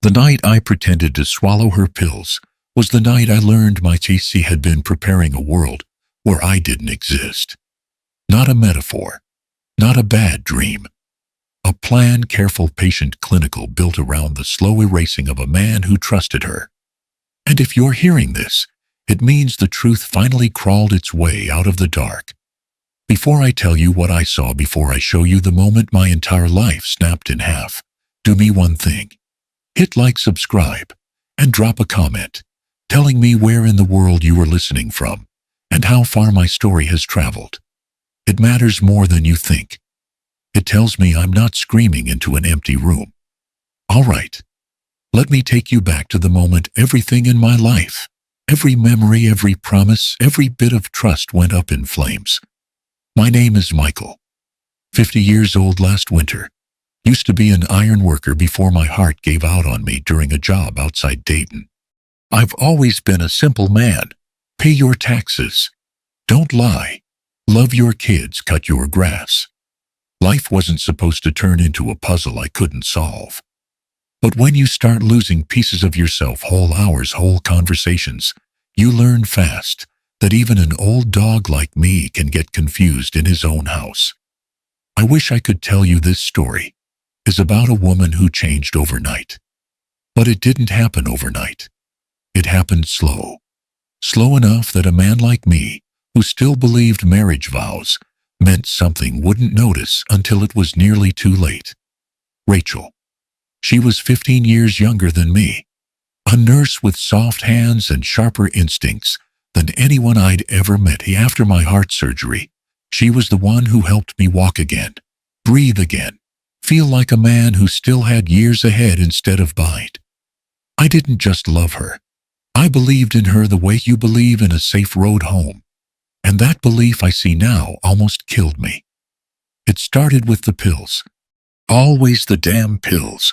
The night I pretended to swallow her pills was the night I learned my TC had been preparing a world where I didn't exist. Not a metaphor, not a bad dream. A planned, careful, patient clinical built around the slow erasing of a man who trusted her. And if you're hearing this, it means the truth finally crawled its way out of the dark. Before I tell you what I saw, before I show you the moment my entire life snapped in half, do me one thing. Hit like, subscribe, and drop a comment, telling me where in the world you are listening from, and how far my story has traveled. It matters more than you think. It tells me I'm not screaming into an empty room. All right, let me take you back to the moment everything in my life, every memory, every promise, every bit of trust went up in flames. My name is Michael, 50 years old last winter. Used to be an iron worker before my heart gave out on me during a job outside Dayton. I've always been a simple man. Pay your taxes. Don't lie. Love your kids, cut your grass. Life wasn't supposed to turn into a puzzle I couldn't solve. But when you start losing pieces of yourself, whole hours, whole conversations, you learn fast that even an old dog like me can get confused in his own house. I wish I could tell you this story is about a woman who changed overnight. But it didn't happen overnight. It happened slow. Slow enough that a man like me, who still believed marriage vows meant something, wouldn't notice until it was nearly too late. Rachel. She was 15 years younger than me. A nurse with soft hands and sharper instincts than anyone I'd ever met. After my heart surgery, she was the one who helped me walk again, breathe again, feel like a man who still had years ahead instead of behind. I didn't just love her. I believed in her the way you believe in a safe road home. And that belief I see now almost killed me. It started with the pills. Always the damn pills.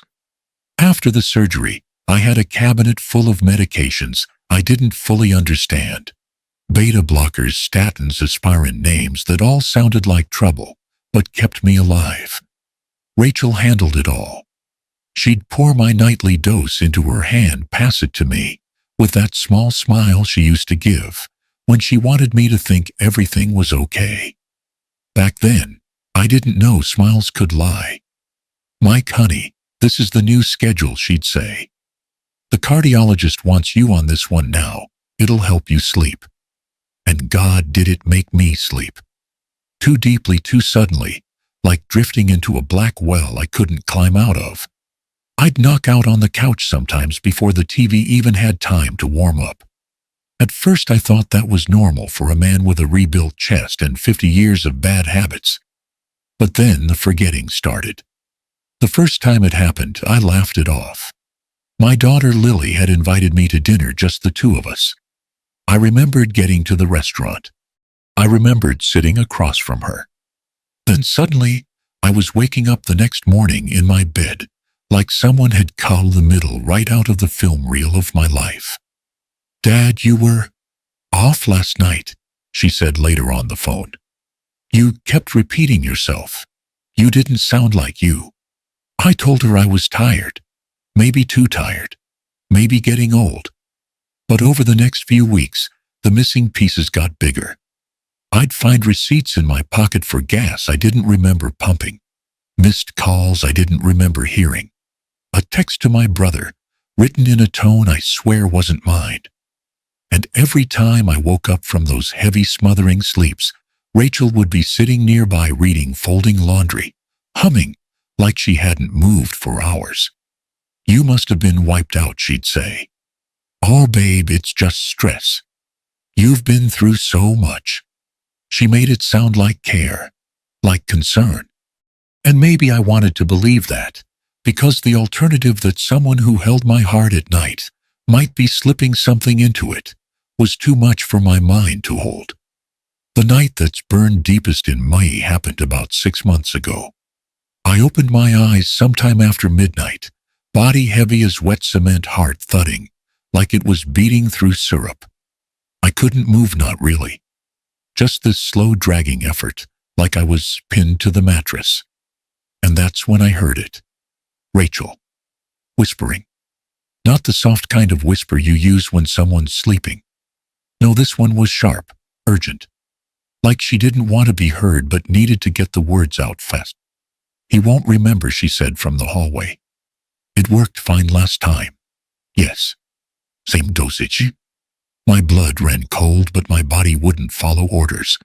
After the surgery, I had a cabinet full of medications I didn't fully understand. Beta blockers, statins, aspirin, names that all sounded like trouble, but kept me alive. Rachel handled it all. She'd pour my nightly dose into her hand, pass it to me, with that small smile she used to give when she wanted me to think everything was okay. Back then, I didn't know smiles could lie. "Mike, honey, this is the new schedule," she'd say. "The cardiologist wants you on this one now. It'll help you sleep." And God, did it make me sleep. Too deeply, too suddenly, like drifting into a black well I couldn't climb out of. I'd knock out on the couch sometimes before the TV even had time to warm up. At first I thought that was normal for a man with a rebuilt chest and 50 years of bad habits. But then the forgetting started. The first time it happened, I laughed it off. My daughter Lily had invited me to dinner, just the two of us. I remembered getting to the restaurant. I remembered sitting across from her. Then suddenly, I was waking up the next morning in my bed, like someone had culled the middle right out of the film reel of my life. "Dad, you were off last night," she said later on the phone. "You kept repeating yourself. You didn't sound like you." I told her I was tired, maybe too tired, maybe getting old. But over the next few weeks, the missing pieces got bigger. I'd find receipts in my pocket for gas I didn't remember pumping, missed calls I didn't remember hearing, a text to my brother, written in a tone I swear wasn't mine. And every time I woke up from those heavy, smothering sleeps, Rachel would be sitting nearby reading, folding laundry, humming like she hadn't moved for hours. "You must have been wiped out," she'd say. "Oh, babe, it's just stress. You've been through so much." She made it sound like care, like concern. And maybe I wanted to believe that, because the alternative, that someone who held my heart at night might be slipping something into it, was too much for my mind to hold. The night that's burned deepest in me happened about 6 months ago. I opened my eyes sometime after midnight, body heavy as wet cement, heart thudding, like it was beating through syrup. I couldn't move, not really. Just this slow dragging effort, like I was pinned to the mattress. And that's when I heard it. Rachel. Whispering. Not the soft kind of whisper you use when someone's sleeping. No, this one was sharp, urgent. Like she didn't want to be heard but needed to get the words out fast. "He won't remember," she said from the hallway. "It worked fine last time." "Yes." "Same dosage." My blood ran cold, but my body wouldn't follow orders.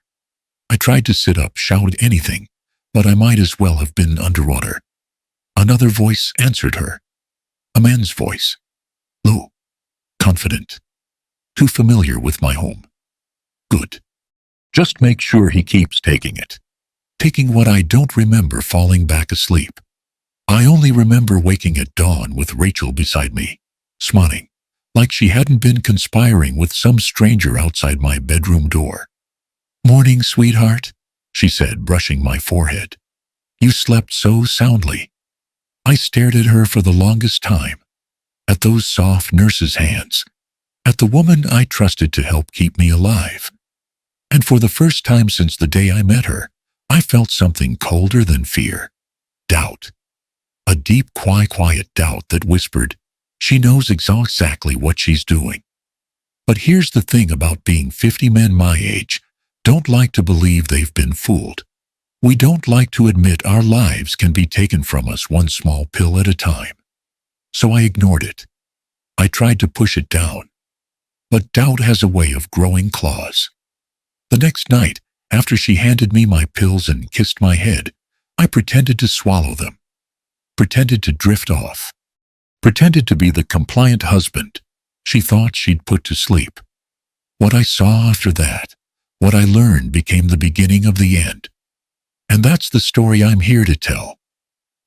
I tried to sit up, shout anything, but I might as well have been underwater. Another voice answered her. A man's voice. Low, confident, too familiar with my home. "Good. Just make sure he keeps taking it." Taking what I don't remember falling back asleep. I only remember waking at dawn with Rachel beside me, smiling, like she hadn't been conspiring with some stranger outside my bedroom door. "Morning, sweetheart," she said, brushing my forehead. "You slept so soundly." I stared at her for the longest time, at those soft nurse's hands, at the woman I trusted to help keep me alive. And for the first time since the day I met her, I felt something colder than fear. Doubt. A deep, quiet doubt that whispered, "She knows exactly what she's doing." But here's the thing about being 50 men my age, don't like to believe they've been fooled. We don't like to admit our lives can be taken from us one small pill at a time. So I ignored it. I tried to push it down. But doubt has a way of growing claws. The next night, after she handed me my pills and kissed my head, I pretended to swallow them. Pretended to drift off. Pretended to be the compliant husband she thought she'd put to sleep. What I saw after that, what I learned, became the beginning of the end. And that's the story I'm here to tell.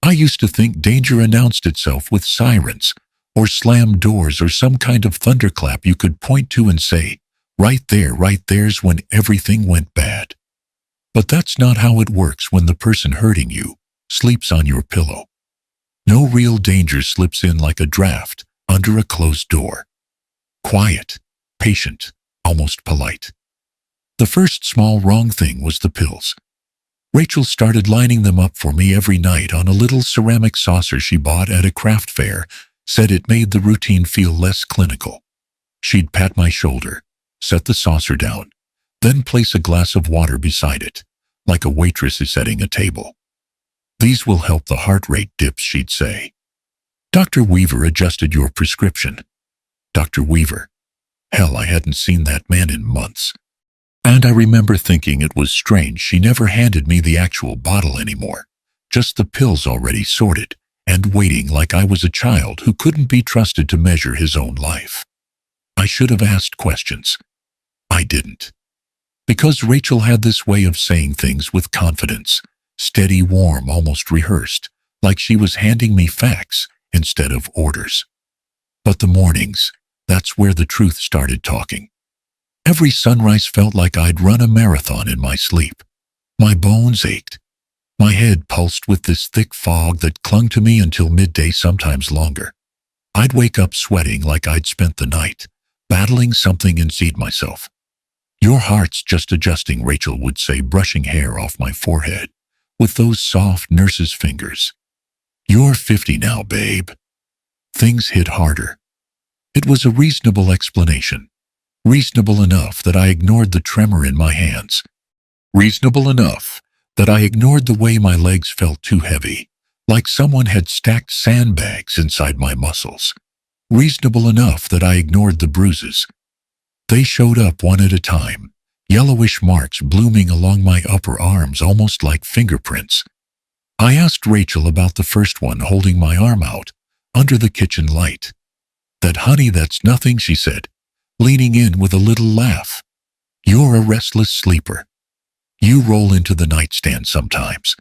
I used to think danger announced itself with sirens, or slammed doors, or some kind of thunderclap you could point to and say, right there's when everything went bad. But that's not how it works when the person hurting you sleeps on your pillow. No real danger slips in like a draft under a closed door. Quiet, patient, almost polite. The first small wrong thing was the pills. Rachel started lining them up for me every night on a little ceramic saucer she bought at a craft fair, said it made the routine feel less clinical. She'd pat my shoulder, set the saucer down, then place a glass of water beside it, like a waitress is setting a table. "These will help the heart rate dips," she'd say. "Dr. Weaver adjusted your prescription." Dr. Weaver. Hell, I hadn't seen that man in months. And I remember thinking it was strange she never handed me the actual bottle anymore, just the pills already sorted, and waiting like I was a child who couldn't be trusted to measure his own life. I should have asked questions. I didn't. Because Rachel had this way of saying things with confidence, steady, warm, almost rehearsed, like she was handing me facts instead of orders. But the mornings, that's where the truth started talking. Every sunrise felt like I'd run a marathon in my sleep. My bones ached. My head pulsed with this thick fog that clung to me until midday, sometimes longer. I'd wake up sweating like I'd spent the night, battling something inside myself. "Your heart's just adjusting," Rachel would say, brushing hair off my forehead with those soft nurse's fingers. "You're 50 now, babe." Things hit harder. It was a reasonable explanation. Reasonable enough that I ignored the tremor in my hands. Reasonable enough that I ignored the way my legs felt too heavy, like someone had stacked sandbags inside my muscles. Reasonable enough that I ignored the bruises. They showed up one at a time, yellowish marks blooming along my upper arms almost like fingerprints. I asked Rachel about the first one, holding my arm out under the kitchen light. "Honey, that's nothing," she said, leaning in with a little laugh. "You're a restless sleeper. You roll into the nightstand sometimes.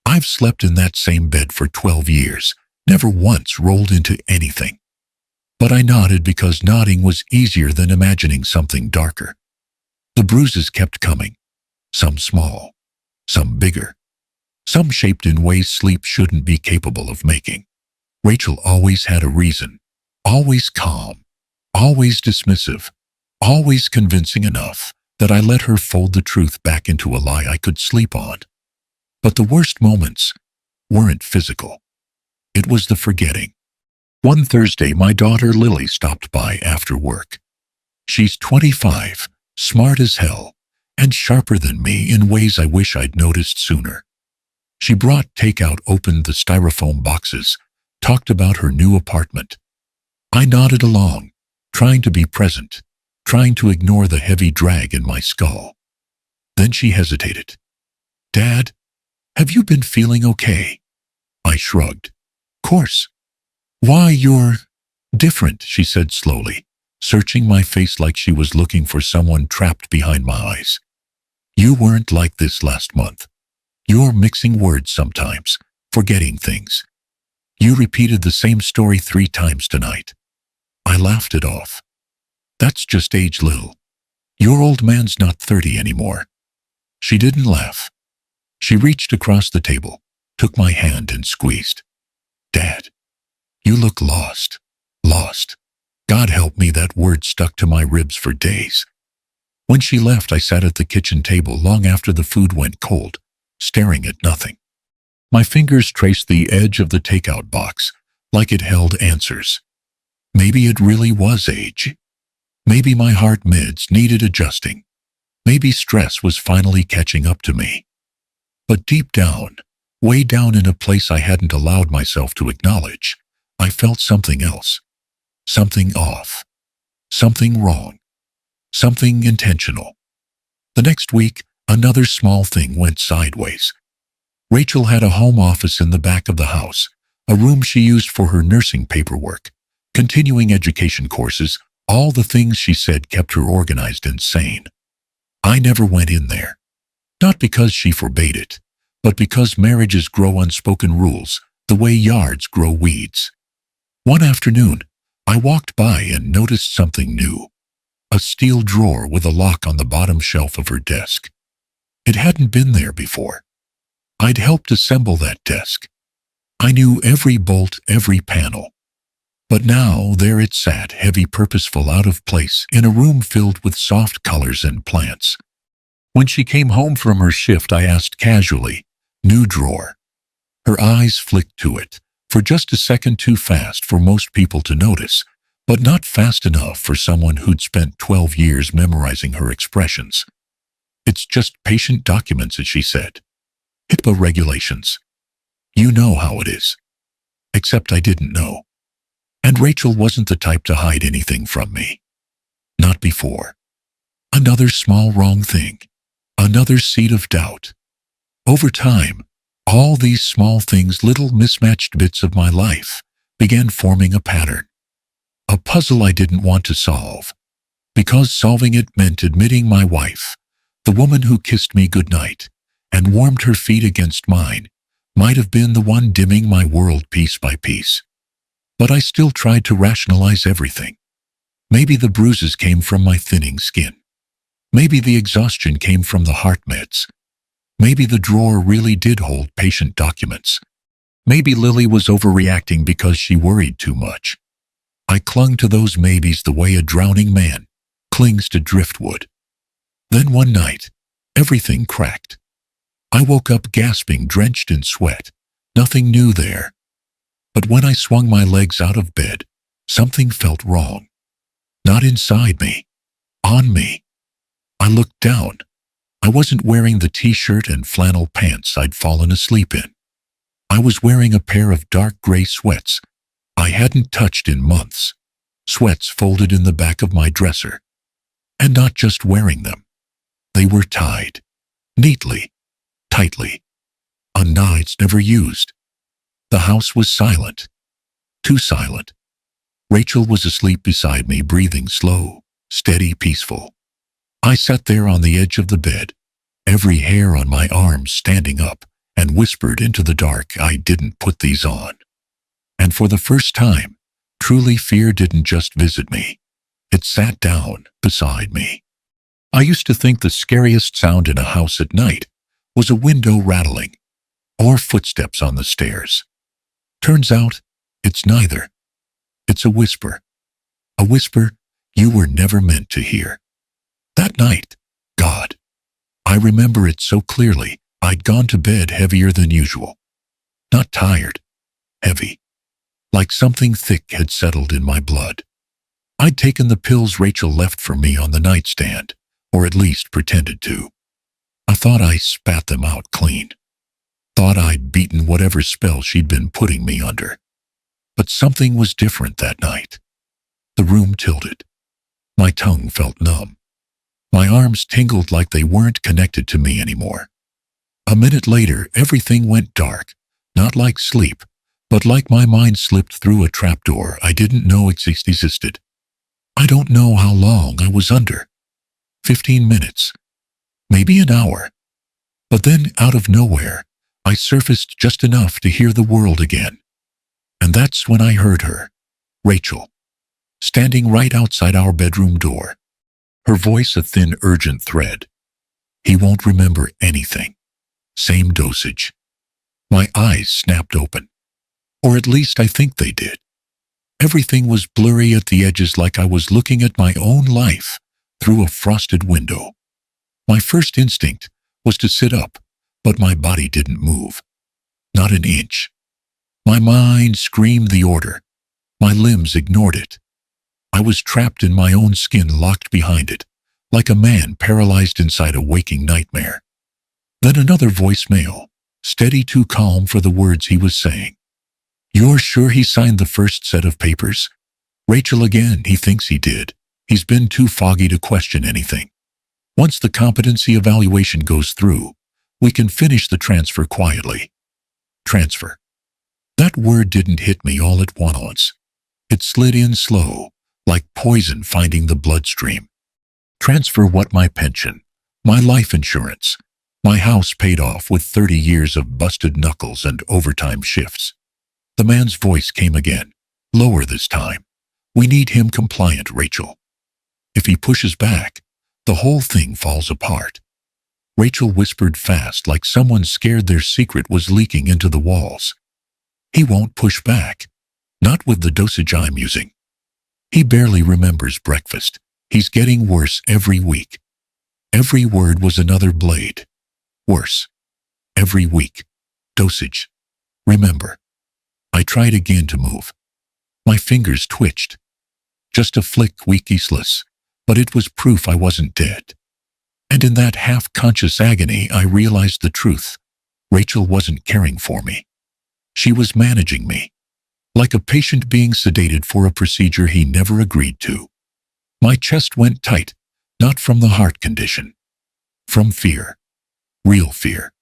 I've slept in that same bed for 12 years, never once rolled into anything." But I nodded because nodding was easier than imagining something darker. The bruises kept coming. Some small, some bigger, some shaped in ways sleep shouldn't be capable of making. Rachel always had a reason, always calm, always dismissive, always convincing enough that I let her fold the truth back into a lie I could sleep on. But the worst moments weren't physical. It was the forgetting. One Thursday, my daughter Lily stopped by after work. She's 25, smart as hell, and sharper than me in ways I wish I'd noticed sooner. She brought takeout, opened the styrofoam boxes, talked about her new apartment. I nodded along, trying to be present, trying to ignore the heavy drag in my skull. Then she hesitated. "Dad, have you been feeling okay?" I shrugged. "Course." "Why, you're different," she said slowly, searching my face like she was looking for someone trapped behind my eyes. "You weren't like this last month. You're mixing words sometimes, forgetting things. You repeated the same story 3 times tonight." I laughed it off. "That's just age, Lil. Your old man's not 30 anymore." She didn't laugh. She reached across the table, took my hand and squeezed. "Dad, you look lost. Lost. God help me, that word stuck to my ribs for days." When she left, I sat at the kitchen table long after the food went cold, staring at nothing. My fingers traced the edge of the takeout box, like it held answers. Maybe it really was age. Maybe my heart mids needed adjusting. Maybe stress was finally catching up to me. But deep down, way down in a place I hadn't allowed myself to acknowledge, I felt something else. Something off. Something wrong. Something intentional. The next week, another small thing went sideways. Rachel had a home office in the back of the house, a room she used for her nursing paperwork, continuing education courses, all the things she said kept her organized and sane. I never went in there. Not because she forbade it, but because marriages grow unspoken rules, the way yards grow weeds. One afternoon, I walked by and noticed something new. A steel drawer with a lock on the bottom shelf of her desk. It hadn't been there before. I'd helped assemble that desk. I knew every bolt, every panel. But now there it sat, heavy, purposeful, out of place, in a room filled with soft colors and plants. When she came home from her shift, I asked casually, "New drawer?" Her eyes flicked to it, for just a second, too fast for most people to notice, but not fast enough for someone who'd spent 12 years memorizing her expressions. "It's just patient documents," she said. "HIPAA regulations. You know how it is." Except I didn't know. And Rachel wasn't the type to hide anything from me. Not before. Another small wrong thing. Another seed of doubt. Over time, all these small things, little mismatched bits of my life, began forming a pattern. A puzzle I didn't want to solve, because solving it meant admitting my wife, the woman who kissed me goodnight and warmed her feet against mine, might have been the one dimming my world piece by piece. But I still tried to rationalize everything. Maybe the bruises came from my thinning skin. Maybe the exhaustion came from the heart meds. Maybe the drawer really did hold patient documents. Maybe Lily was overreacting because she worried too much. I clung to those maybes the way a drowning man clings to driftwood. Then one night, everything cracked. I woke up gasping, drenched in sweat. Nothing new there. But when I swung my legs out of bed, something felt wrong. Not inside me, on me. I looked down. I wasn't wearing the t-shirt and flannel pants I'd fallen asleep in. I was wearing a pair of dark gray sweats I hadn't touched in months. Sweats folded in the back of my dresser. And not just wearing them. They were tied. Neatly. Tightly. A knot never used. The house was silent. Too silent. Rachel was asleep beside me, breathing slow, steady, peaceful. I sat there on the edge of the bed, every hair on my arm standing up, and whispered into the dark, "I didn't put these on." And for the first time, truly, fear didn't just visit me. It sat down beside me. I used to think the scariest sound in a house at night was a window rattling or footsteps on the stairs. Turns out, it's neither. It's a whisper. A whisper you were never meant to hear. That night, God, I remember it so clearly. I'd gone to bed heavier than usual. Not tired, heavy. like something thick had settled in my blood. I'd taken the pills Rachel left for me on the nightstand, or at least pretended to. I thought I spat them out clean. Thought I'd beaten whatever spell she'd been putting me under. But something was different that night. The room tilted. My tongue felt numb. My arms tingled like they weren't connected to me anymore. A minute later, everything went dark, not like sleep, but like my mind slipped through a trapdoor I didn't know existed. I don't know how long I was under. 15 minutes. Maybe an hour. But then, out of nowhere, I surfaced just enough to hear the world again. And that's when I heard her, Rachel, standing right outside our bedroom door. Her voice a thin, urgent thread. He won't remember anything. Same dosage. My eyes snapped open. Or at least I think they did. Everything was blurry at the edges, like I was looking at my own life through a frosted window. My first instinct was to sit up, but my body didn't move. Not an inch. My mind screamed the order. My limbs ignored it. I was trapped in my own skin, locked behind it, like a man paralyzed inside a waking nightmare. Then another voicemail, steady, too calm for the words he was saying. You're sure he signed the first set of papers? Rachel again, he thinks he did. He's been too foggy to question anything. Once the competency evaluation goes through, we can finish the transfer quietly. Transfer. That word didn't hit me all at once. It slid in slow, like poison finding the bloodstream. Transfer what? My pension, my life insurance, my house paid off with 30 years of busted knuckles and overtime shifts. The man's voice came again, lower this time. We need him compliant, Rachel. If he pushes back, the whole thing falls apart. Rachel whispered fast, like someone scared their secret was leaking into the walls. He won't push back. Not with the dosage I'm using. He barely remembers breakfast. He's getting worse every week. Every word was another blade. Worse. Every week. Dosage. Remember. I tried again to move. My fingers twitched. Just a flick, useless, but it was proof I wasn't dead. And in that half-conscious agony, I realized the truth. Rachel wasn't caring for me. She was managing me. Like a patient being sedated for a procedure he never agreed to. My chest went tight, not from the heart condition. From fear. Real fear.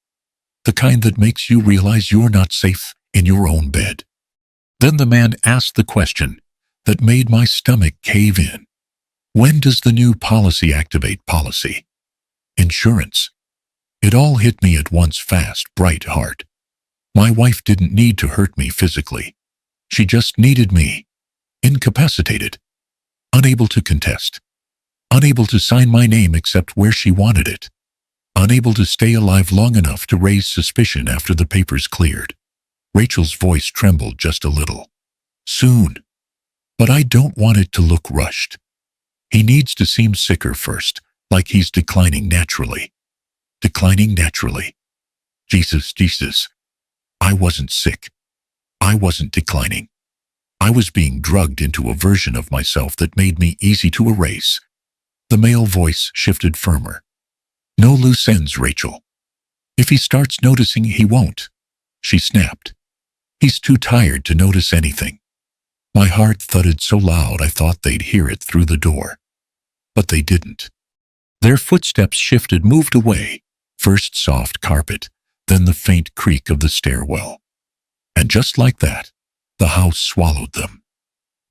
The kind that makes you realize you're not safe in your own bed. Then the man asked the question that made my stomach cave in. When does the new policy activate? Policy. Insurance. It all hit me at once, fast, bright, hard. My wife didn't need to hurt me physically. She just needed me. Incapacitated. Unable to contest. Unable to sign my name except where she wanted it. Unable to stay alive long enough to raise suspicion after the papers cleared. Rachel's voice trembled just a little. Soon. But I don't want it to look rushed. He needs to seem sicker first, like he's declining naturally. Declining naturally. Jesus. I wasn't sick. I wasn't declining. I was being drugged into a version of myself that made me easy to erase. The male voice shifted firmer. No loose ends, Rachel. If he starts noticing, he won't. She snapped. He's too tired to notice anything. My heart thudded so loud I thought they'd hear it through the door. But they didn't. Their footsteps shifted, moved away. First soft carpet, then the faint creak of the stairwell. And just like that, the house swallowed them.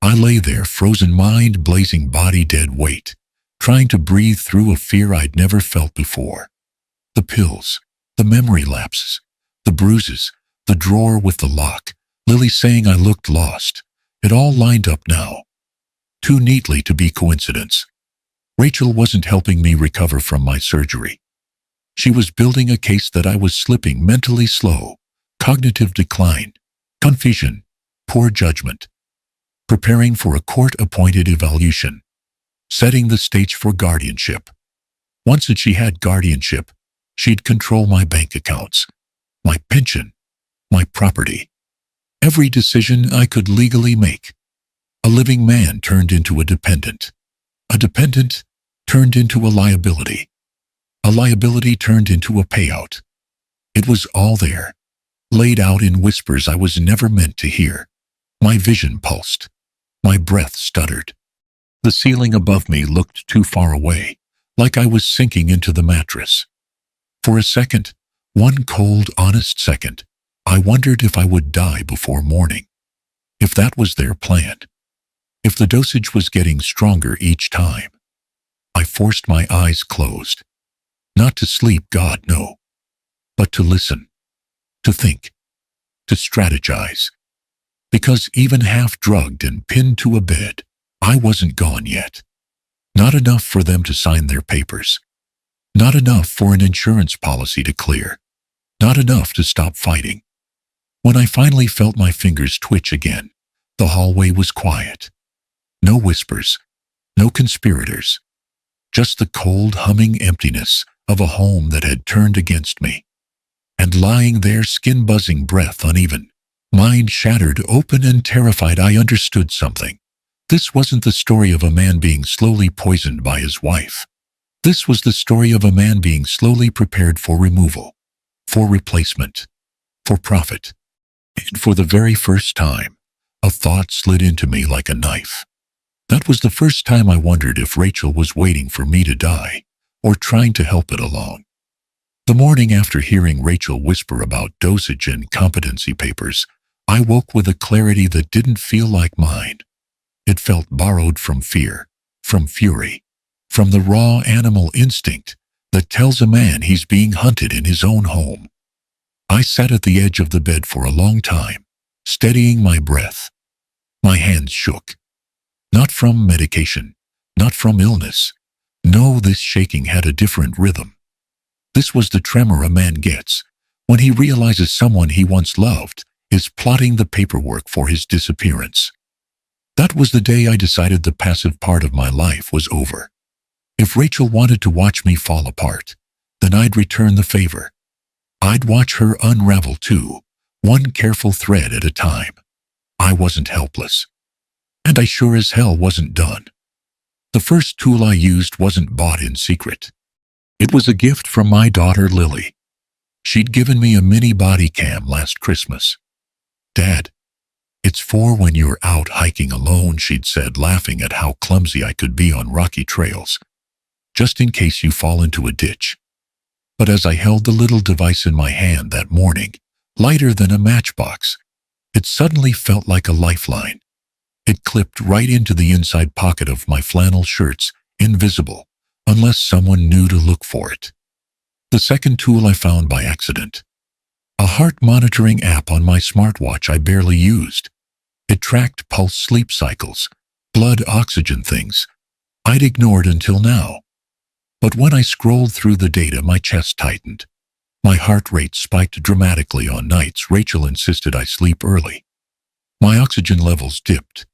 I lay there, frozen mind, blazing body, dead weight, trying to breathe through a fear I'd never felt before. The pills, the memory lapses, the bruises, the drawer with the lock, Lily saying I looked lost. It all lined up now. Too neatly to be coincidence. Rachel wasn't helping me recover from my surgery. She was building a case that I was slipping, mentally slow, cognitive decline, confusion, poor judgment, preparing for a court-appointed evaluation, setting the stage for guardianship. Once that she had guardianship, she'd control my bank accounts, my pension, my property. every decision I could legally make. A living man turned into a dependent. A dependent turned into a liability. A liability turned into a payout. It was all there, laid out in whispers I was never meant to hear. My vision pulsed. My breath stuttered. The ceiling above me looked too far away, like I was sinking into the mattress. For a second, one cold, honest second, I wondered if I would die before morning. If that was their plan. If the dosage was getting stronger each time. I forced my eyes closed. Not to sleep, God, no. But to listen. To think. To strategize. Because even half drugged and pinned to a bed, I wasn't gone yet. Not enough for them to sign their papers. Not enough for an insurance policy to clear. Not enough to stop fighting. When I finally felt my fingers twitch again, the hallway was quiet. No whispers. No conspirators. Just the cold, humming emptiness of a home that had turned against me. And lying there, skin buzzing, breath uneven, mind shattered, open and terrified, I understood something. This wasn't the story of a man being slowly poisoned by his wife. This was the story of a man being slowly prepared for removal, for replacement, for profit. And for the very first time, a thought slid into me like a knife. That was the first time I wondered if Rachel was waiting for me to die, or trying to help it along. The morning after hearing Rachel whisper about dosage and competency papers, I woke with a clarity that didn't feel like mine. It felt borrowed from fear, from fury, from the raw animal instinct that tells a man he's being hunted in his own home. I sat at the edge of the bed for a long time, steadying my breath. My hands shook. Not from medication, not from illness. No, this shaking had a different rhythm. This was the tremor a man gets when he realizes someone he once loved is plotting the paperwork for his disappearance. That was the day I decided the passive part of my life was over. If Rachel wanted to watch me fall apart, then I'd return the favor. I'd watch her unravel too, one careful thread at a time. I wasn't helpless. And I sure as hell wasn't done. The first tool I used wasn't bought in secret. It was a gift from my daughter Lily. She'd given me a mini body cam last Christmas. "Dad, it's for when you're out hiking alone," she'd said, laughing at how clumsy I could be on rocky trails. "Just in case you fall into a ditch." But as I held the little device in my hand that morning, lighter than a matchbox, it suddenly felt like a lifeline. It clipped right into the inside pocket of my flannel shirts, invisible, unless someone knew to look for it. The second tool I found by accident. A heart monitoring app on my smartwatch I barely used. It tracked pulse, sleep cycles, blood oxygen, things I'd ignored until now. But when I scrolled through the data, my chest tightened. My heart rate spiked dramatically on nights Rachel insisted I sleep early. My oxygen levels dipped.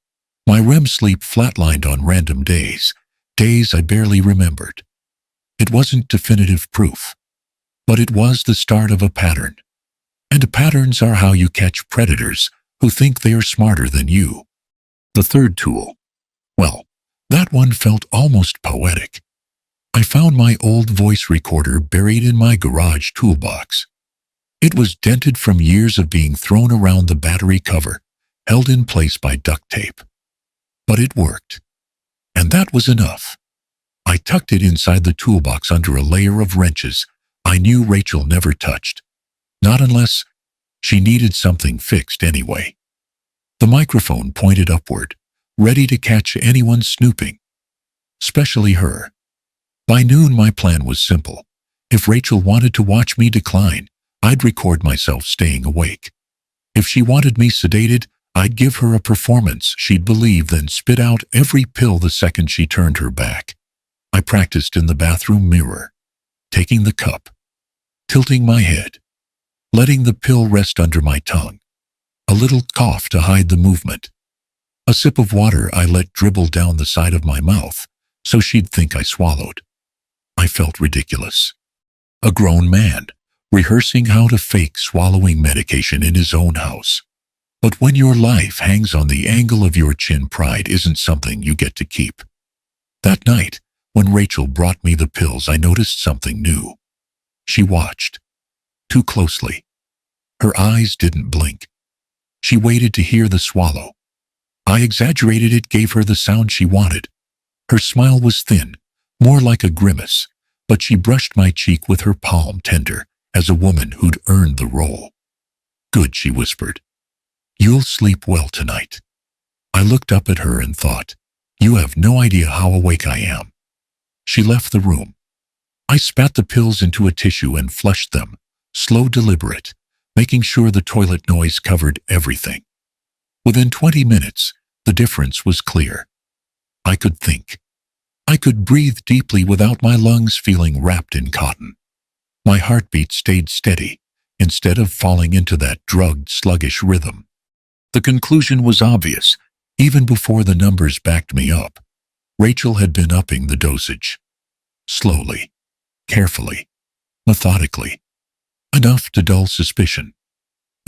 My REM sleep flatlined on random days I barely remembered. It wasn't definitive proof, but it was the start of a pattern. And patterns are how you catch predators who think they are smarter than you. The third tool. Well, that one felt almost poetic. I found my old voice recorder buried in my garage toolbox. It was dented from years of being thrown around the battery cover, held in place by duct tape. But it worked. And that was enough. I tucked it inside the toolbox under a layer of wrenches I knew Rachel never touched. Not unless she needed something fixed anyway. The microphone pointed upward, ready to catch anyone snooping. Especially her. By noon, my plan was simple. If Rachel wanted to watch me decline, I'd record myself staying awake. If she wanted me sedated, I'd give her a performance she'd believe, then spit out every pill the second she turned her back. I practiced in the bathroom mirror, taking the cup, tilting my head, letting the pill rest under my tongue. A little cough to hide the movement. A sip of water I let dribble down the side of my mouth so she'd think I swallowed. I felt ridiculous. A grown man, rehearsing how to fake swallowing medication in his own house. But when your life hangs on the angle of your chin, pride isn't something you get to keep. That night, when Rachel brought me the pills, I noticed something new. She watched. Too closely. Her eyes didn't blink. She waited to hear the swallow. I exaggerated it, gave her the sound she wanted. Her smile was thin, more like a grimace, but she brushed my cheek with her palm, tender, as a woman who'd earned the role. "Good," she whispered. "You'll sleep well tonight." I looked up at her and thought, "You have no idea how awake I am." She left the room. I spat the pills into a tissue and flushed them, slow, deliberate, making sure the toilet noise covered everything. Within 20 minutes, the difference was clear. I could think. I could breathe deeply without my lungs feeling wrapped in cotton. My heartbeat stayed steady, instead of falling into that drugged, sluggish rhythm. The conclusion was obvious, even before the numbers backed me up. Rachel had been upping the dosage. Slowly, carefully, methodically. Enough to dull suspicion.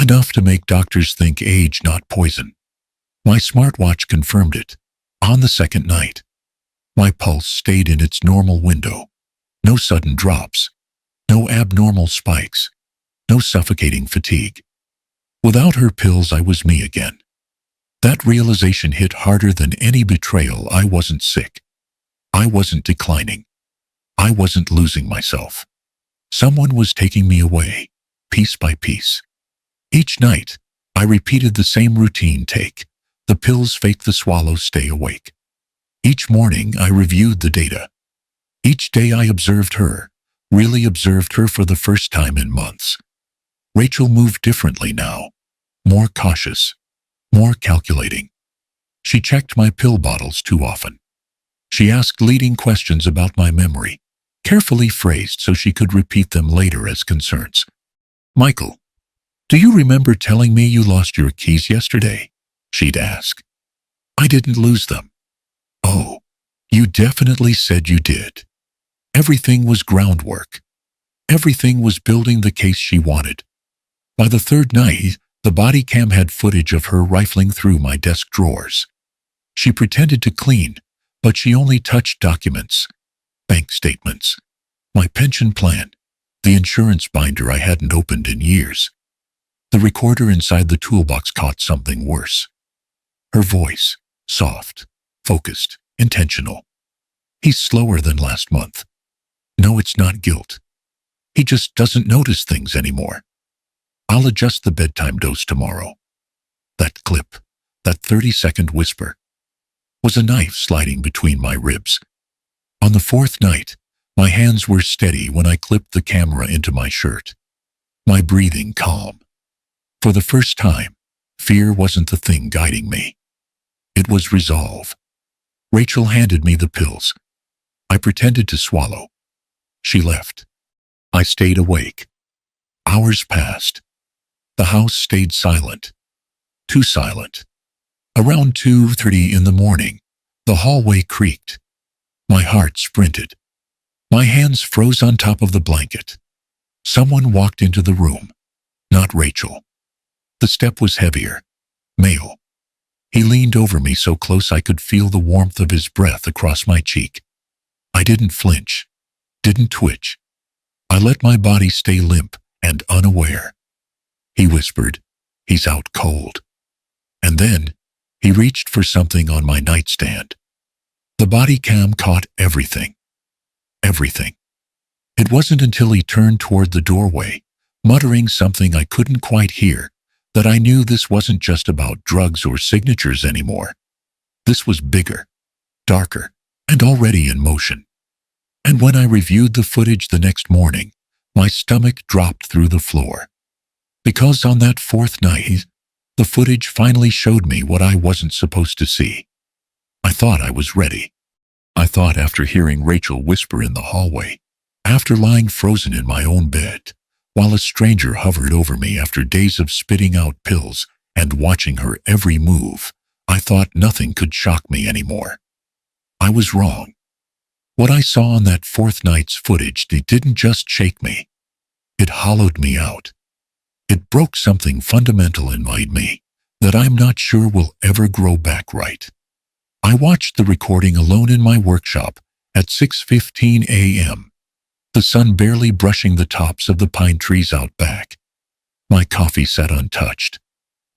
Enough to make doctors think age, not poison. My smartwatch confirmed it. On the second night, my pulse stayed in its normal window. No sudden drops. No abnormal spikes. No suffocating fatigue. Without her pills, I was me again. That realization hit harder than any betrayal. I wasn't sick. I wasn't declining. I wasn't losing myself. Someone was taking me away, piece by piece. Each night, I repeated the same routine: take the pills, fake the swallow, stay awake. Each morning, I reviewed the data. Each day, I observed her, really observed her for the first time in months. Rachel moved differently now, more cautious, more calculating. She checked my pill bottles too often. She asked leading questions about my memory, carefully phrased so she could repeat them later as concerns. "Michael, do you remember telling me you lost your keys yesterday?" she'd ask. "I didn't lose them." "Oh, you definitely said you did." Everything was groundwork. Everything was building the case she wanted. By the third night, the body cam had footage of her rifling through my desk drawers. She pretended to clean, but she only touched documents, bank statements, my pension plan, the insurance binder I hadn't opened in years. The recorder inside the toolbox caught something worse. Her voice, soft, focused, intentional. "He's slower than last month. No, it's not guilt. He just doesn't notice things anymore. I'll adjust the bedtime dose tomorrow." That clip, that 30-second whisper, was a knife sliding between my ribs. On the fourth night, my hands were steady when I clipped the camera into my shirt. My breathing calm. For the first time, fear wasn't the thing guiding me. It was resolve. Rachel handed me the pills. I pretended to swallow. She left. I stayed awake. Hours passed. The house stayed silent. Too silent. Around 2:30 in the morning, the hallway creaked. My heart sprinted. My hands froze on top of the blanket. Someone walked into the room. Not Rachel. The step was heavier. Male. He leaned over me so close I could feel the warmth of his breath across my cheek. I didn't flinch. Didn't twitch. I let my body stay limp and unaware. He whispered, "He's out cold." And then, he reached for something on my nightstand. The body cam caught everything. Everything. It wasn't until he turned toward the doorway, muttering something I couldn't quite hear, that I knew this wasn't just about drugs or signatures anymore. This was bigger, darker, and already in motion. And when I reviewed the footage the next morning, my stomach dropped through the floor. Because on that fourth night, the footage finally showed me what I wasn't supposed to see. I thought I was ready. I thought, after hearing Rachel whisper in the hallway, after lying frozen in my own bed, while a stranger hovered over me after days of spitting out pills and watching her every move, I thought nothing could shock me anymore. I was wrong. What I saw on that fourth night's footage didn't just shake me. It hollowed me out. It broke something fundamental in me that I'm not sure will ever grow back right. I watched the recording alone in my workshop at 6:15 a.m., the sun barely brushing the tops of the pine trees out back. My coffee sat untouched.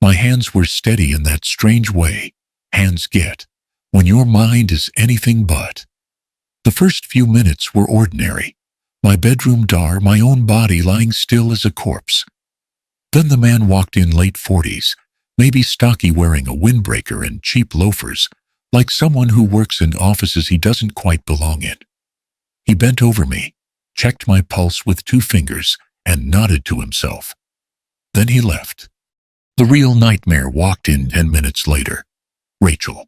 My hands were steady in that strange way hands get when your mind is anything but. The first few minutes were ordinary. My bedroom door, my own body lying still as a corpse. Then the man walked in, late 40s, maybe stocky, wearing a windbreaker and cheap loafers, like someone who works in offices he doesn't quite belong in. He bent over me, checked my pulse with 2 fingers, and nodded to himself. Then he left. The real nightmare walked in 10 minutes later. Rachel.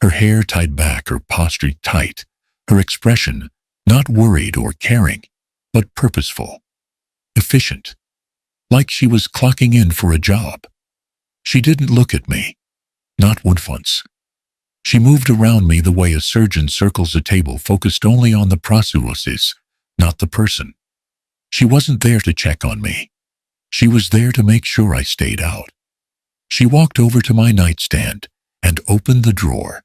Her hair tied back, her posture tight, her expression not worried or caring, but purposeful. Efficient. Like she was clocking in for a job. She didn't look at me. Not once. She moved around me the way a surgeon circles a table, focused only on the prosthesis, not the person. She wasn't there to check on me. She was there to make sure I stayed out. She walked over to my nightstand and opened the drawer.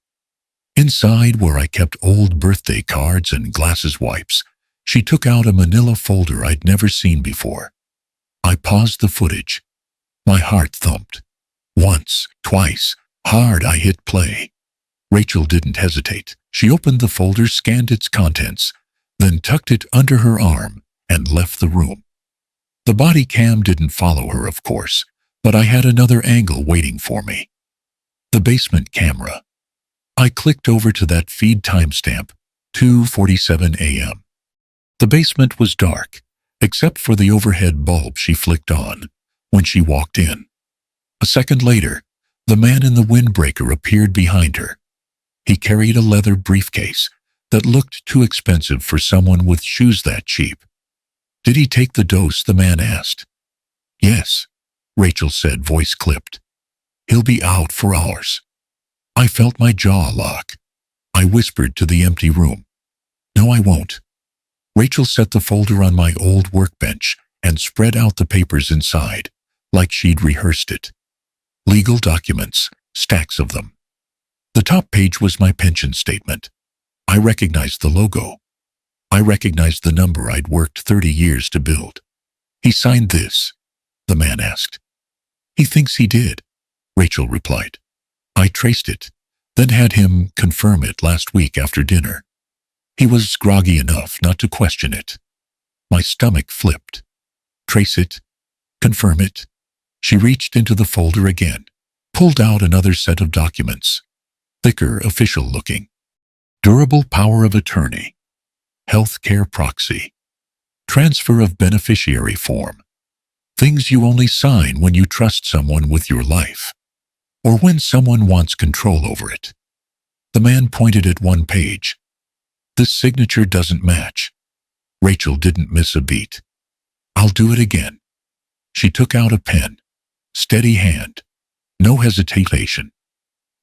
Inside, where I kept old birthday cards and glasses wipes, she took out a manila folder I'd never seen before. I paused the footage. My heart thumped. Once, twice, hard. I hit play. Rachel didn't hesitate. She opened the folder, scanned its contents, then tucked it under her arm and left the room. The body cam didn't follow her, of course, but I had another angle waiting for me. The basement camera. I clicked over to that feed timestamp, 2:47 a.m. The basement was dark, except for the overhead bulb she flicked on when she walked in. A second later, the man in the windbreaker appeared behind her. He carried a leather briefcase that looked too expensive for someone with shoes that cheap. Did he take the dose? The man asked. Yes, Rachel said, voice clipped. He'll be out for hours. I felt my jaw lock. I whispered to the empty room. No, I won't. Rachel set the folder on my old workbench and spread out the papers inside, like she'd rehearsed it. Legal documents, stacks of them. The top page was my pension statement. I recognized the logo. I recognized the number I'd worked 30 years to build. He signed this? The man asked. He thinks he did, Rachel replied. I traced it, then had him confirm it last week after dinner. He was groggy enough not to question it. My stomach flipped. Trace it? Confirm it? She reached into the folder again, pulled out another set of documents. Thicker, official looking. Durable power of attorney. Healthcare proxy. Transfer of beneficiary form. Things you only sign when you trust someone with your life, or when someone wants control over it. The man pointed at one page. This signature doesn't match. Rachel didn't miss a beat. I'll do it again. She took out a pen. Steady hand. No hesitation.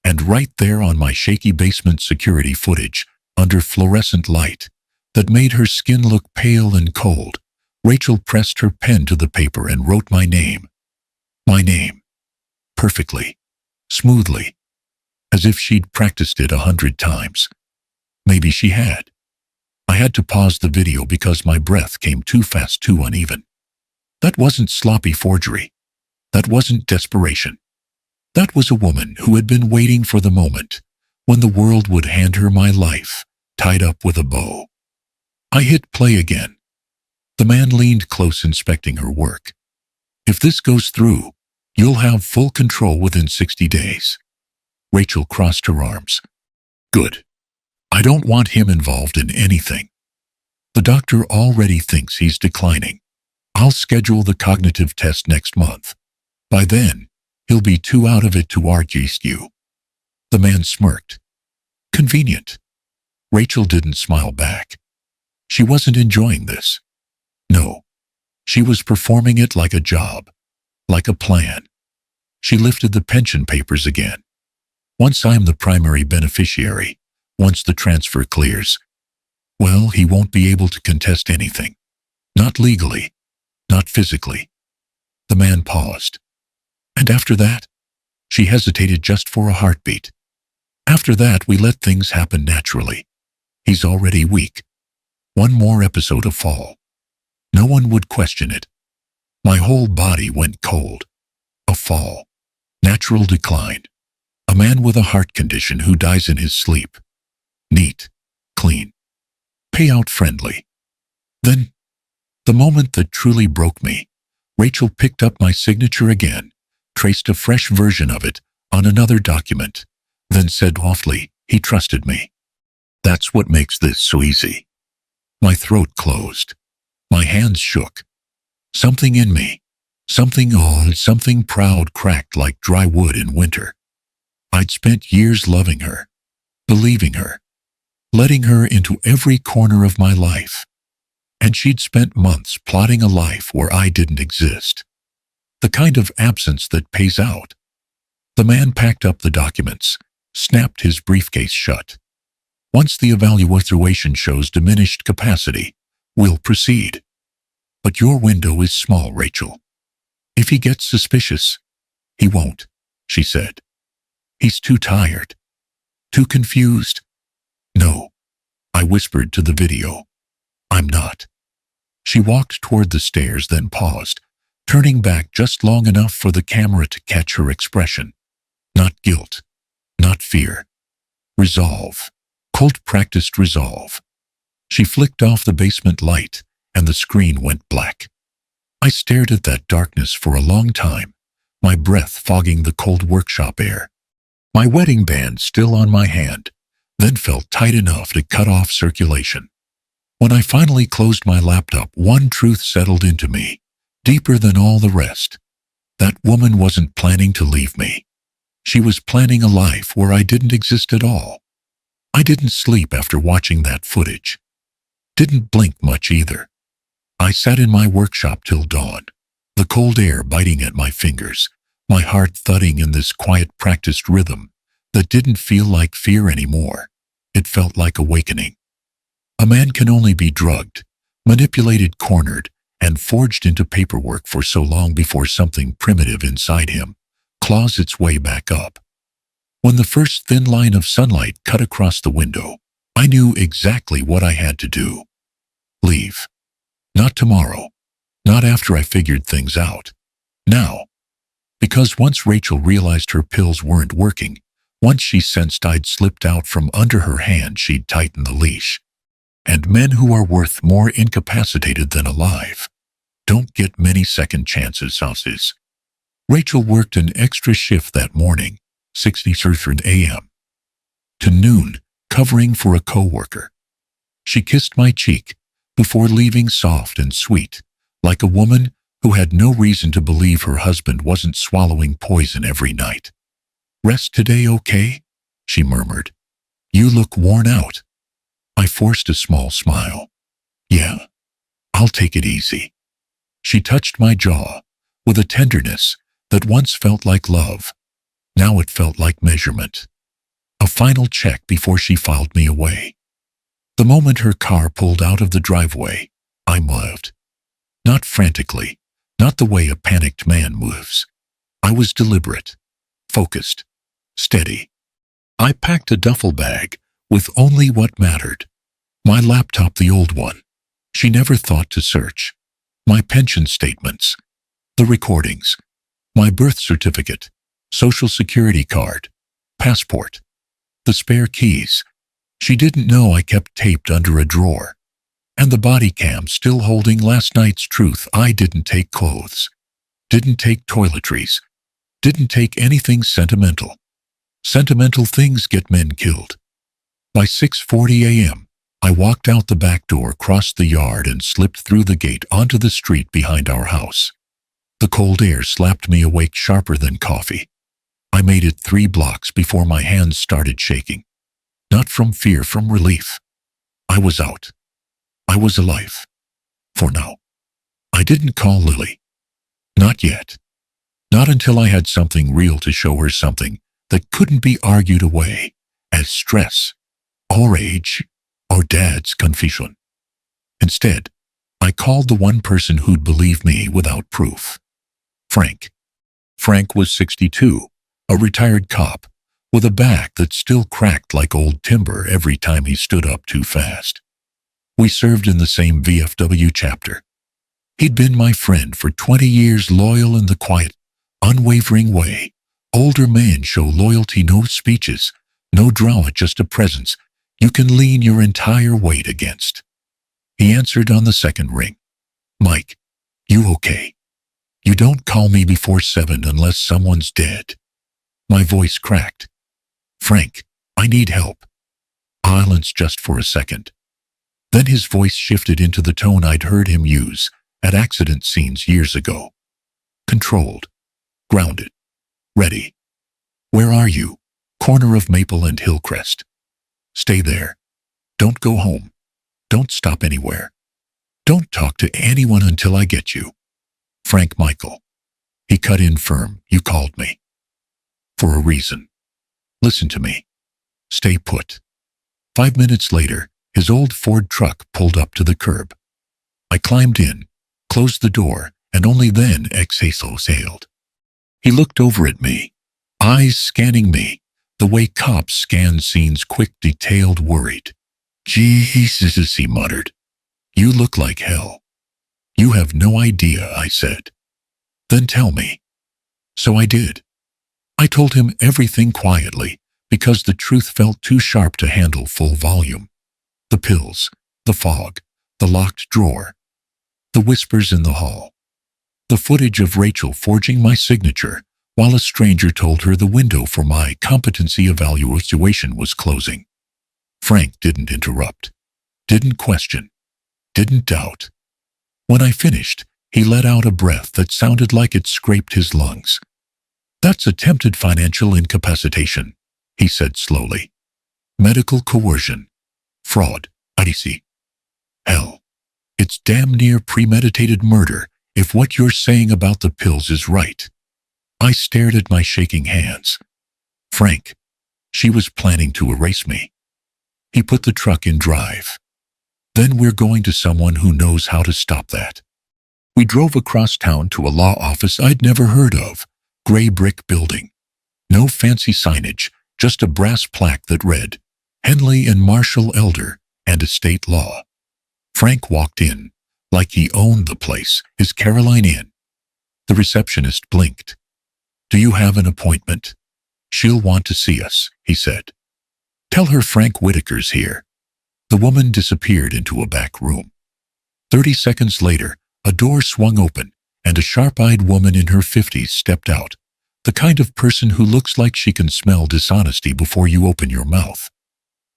And right there on my shaky basement security footage, under fluorescent light that made her skin look pale and cold, Rachel pressed her pen to the paper and wrote my name. My name. Perfectly. Smoothly. As if she'd practiced it 100 times. Maybe she had. I had to pause the video because my breath came too fast, too uneven. That wasn't sloppy forgery. That wasn't desperation. That was a woman who had been waiting for the moment when the world would hand her my life, tied up with a bow. I hit play again. The man leaned close, inspecting her work. If this goes through, you'll have full control within 60 days. Rachel crossed her arms. Good. I don't want him involved in anything. The doctor already thinks he's declining. I'll schedule the cognitive test next month. By then, he'll be too out of it to argue you. The man smirked. Convenient. Rachel didn't smile back. She wasn't enjoying this. No. She was performing it like a job, like a plan. She lifted the pension papers again. Once I'm the primary beneficiary, once the transfer clears, well, he won't be able to contest anything. Not legally, not physically. The man paused. And after that? She hesitated just for a heartbeat. After that, we let things happen naturally. He's already weak. One more episode of fall. No one would question it. My whole body went cold. A fall. Natural decline. A man with a heart condition who dies in his sleep. Neat. Clean. Payout friendly. Then, the moment that truly broke me, Rachel picked up my signature again, traced a fresh version of it on another document, then said softly, "He trusted me." That's what makes this so easy. My throat closed. My hands shook. Something in me, something old, something proud cracked like dry wood in winter. I'd spent years loving her, believing her, letting her into every corner of my life. And she'd spent months plotting a life where I didn't exist. The kind of absence that pays out. The man packed up the documents, snapped his briefcase shut. Once the evaluation shows diminished capacity, we'll proceed. But your window is small, Rachel. If he gets suspicious, he won't, she said. He's too tired, too confused. No, I whispered to the video. I'm not. She walked toward the stairs, then paused, turning back just long enough for the camera to catch her expression. Not guilt, not fear. Resolve. Cold-practiced resolve. She flicked off the basement light, and the screen went black. I stared at that darkness for a long time, my breath fogging the cold workshop air. My wedding band still on my hand, then felt tight enough to cut off circulation. When I finally closed my laptop, one truth settled into me, deeper than all the rest. That woman wasn't planning to leave me. She was planning a life where I didn't exist at all. I didn't sleep after watching that footage. Didn't blink much either. I sat in my workshop till dawn, the cold air biting at my fingers, my heart thudding in this quiet, practiced rhythm that didn't feel like fear anymore. It felt like awakening. A man can only be drugged, manipulated, cornered, and forged into paperwork for so long before something primitive inside him claws its way back up. When the first thin line of sunlight cut across the window, I knew exactly what I had to do. Leave. Not tomorrow. Not after I figured things out. Now. Because once Rachel realized her pills weren't working, once she sensed I'd slipped out from under her hand, she'd tighten the leash. And men who are worth more incapacitated than alive don't get many second chances. Rachel worked an extra shift that morning, 6:30 a.m. to noon, covering for a coworker. She kissed my cheek before leaving, soft and sweet, like a woman who had no reason to believe her husband wasn't swallowing poison every night. "Rest today, okay?" she murmured. "You look worn out." I forced a small smile. "Yeah, I'll take it easy." She touched my jaw with a tenderness that once felt like love. Now it felt like measurement. A final check before she filed me away. The moment her car pulled out of the driveway, I moved. Not frantically, not the way a panicked man moves. I was deliberate, focused, steady. I packed a duffel bag with only what mattered. My laptop, the old one, she never thought to search. My pension statements, the recordings, my birth certificate, social security card, passport, the spare keys. She didn't know I kept taped under a drawer. And the body cam still holding last night's truth. I didn't take clothes, didn't take toiletries, didn't take anything sentimental. Sentimental things get men killed. By 6:40 a.m., I walked out the back door, crossed the yard, and slipped through the gate onto the street behind our house. The cold air slapped me awake sharper than coffee. I made it 3 blocks before my hands started shaking. Not from fear, from relief. I was out. I was alive. For now. I didn't call Lily. Not yet. Not until I had something real to show her, something that couldn't be argued away as stress, or age, or Dad's confusion. Instead, I called the one person who'd believe me without proof. Frank. Frank was 62, a retired cop, with a back that still cracked like old timber every time he stood up too fast. We served in the same VFW chapter. He'd been my friend for 20 years, loyal in the quiet, unwavering way. Older men show loyalty, no speeches, no drama, just a presence you can lean your entire weight against. He answered on the second ring. Mike, you okay? You don't call me before 7 unless someone's dead. My voice cracked. Frank, I need help. Silence just for a second. Then his voice shifted into the tone I'd heard him use at accident scenes years ago. Controlled. Grounded. Ready. Where are you? Corner of Maple and Hillcrest. Stay there. Don't go home. Don't stop anywhere. Don't talk to anyone until I get you. Frank Michael. He cut in firm. You called me. For a reason. Listen to me. Stay put. 5 minutes later, his old Ford truck pulled up to the curb. I climbed in, closed the door, and only then exhaled. He looked over at me, eyes scanning me, the way cops scan scenes, quick, detailed, worried. Jesus, he muttered. You look like hell. You have no idea, I said. Then tell me. So I did. I told him everything quietly, because the truth felt too sharp to handle full volume. The pills, the fog, the locked drawer, the whispers in the hall, the footage of Rachel forging my signature while a stranger told her the window for my competency evaluation was closing. Frank didn't interrupt, didn't question, didn't doubt. When I finished, he let out a breath that sounded like it scraped his lungs. That's attempted financial incapacitation, he said slowly. Medical coercion. Fraud. IDC. Hell. It's damn near premeditated murder if what you're saying about the pills is right. I stared at my shaking hands. Frank. She was planning to erase me. He put the truck in drive. Then we're going to someone who knows how to stop that. We drove across town to a law office I'd never heard of. Gray brick building. No fancy signage, just a brass plaque that read, Henley and Marshall Elder and Estate Law. Frank walked in, like he owned the place. Is Caroline in? The receptionist blinked. Do you have an appointment? She'll want to see us, he said. Tell her Frank Whitaker's here. The woman disappeared into a back room. 30 seconds later, a door swung open, and a sharp-eyed woman in her 50s stepped out, the kind of person who looks like she can smell dishonesty before you open your mouth.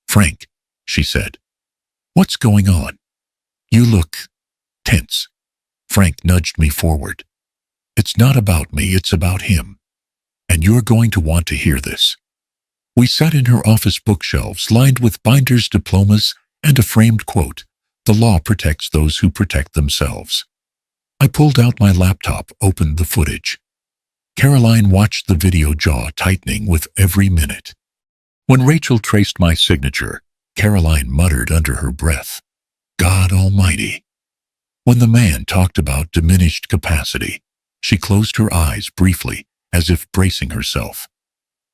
Frank, she said. What's going on? You look tense. Frank nudged me forward. It's not about me, it's about him. And you're going to want to hear this. We sat in her office, bookshelves lined with binders, diplomas, and a framed quote, "The law protects those who protect themselves." I pulled out my laptop, opened the footage. Caroline watched the video, jaw tightening with every minute. When Rachel traced my signature, Caroline muttered under her breath, God Almighty. When the man talked about diminished capacity, she closed her eyes briefly, as if bracing herself.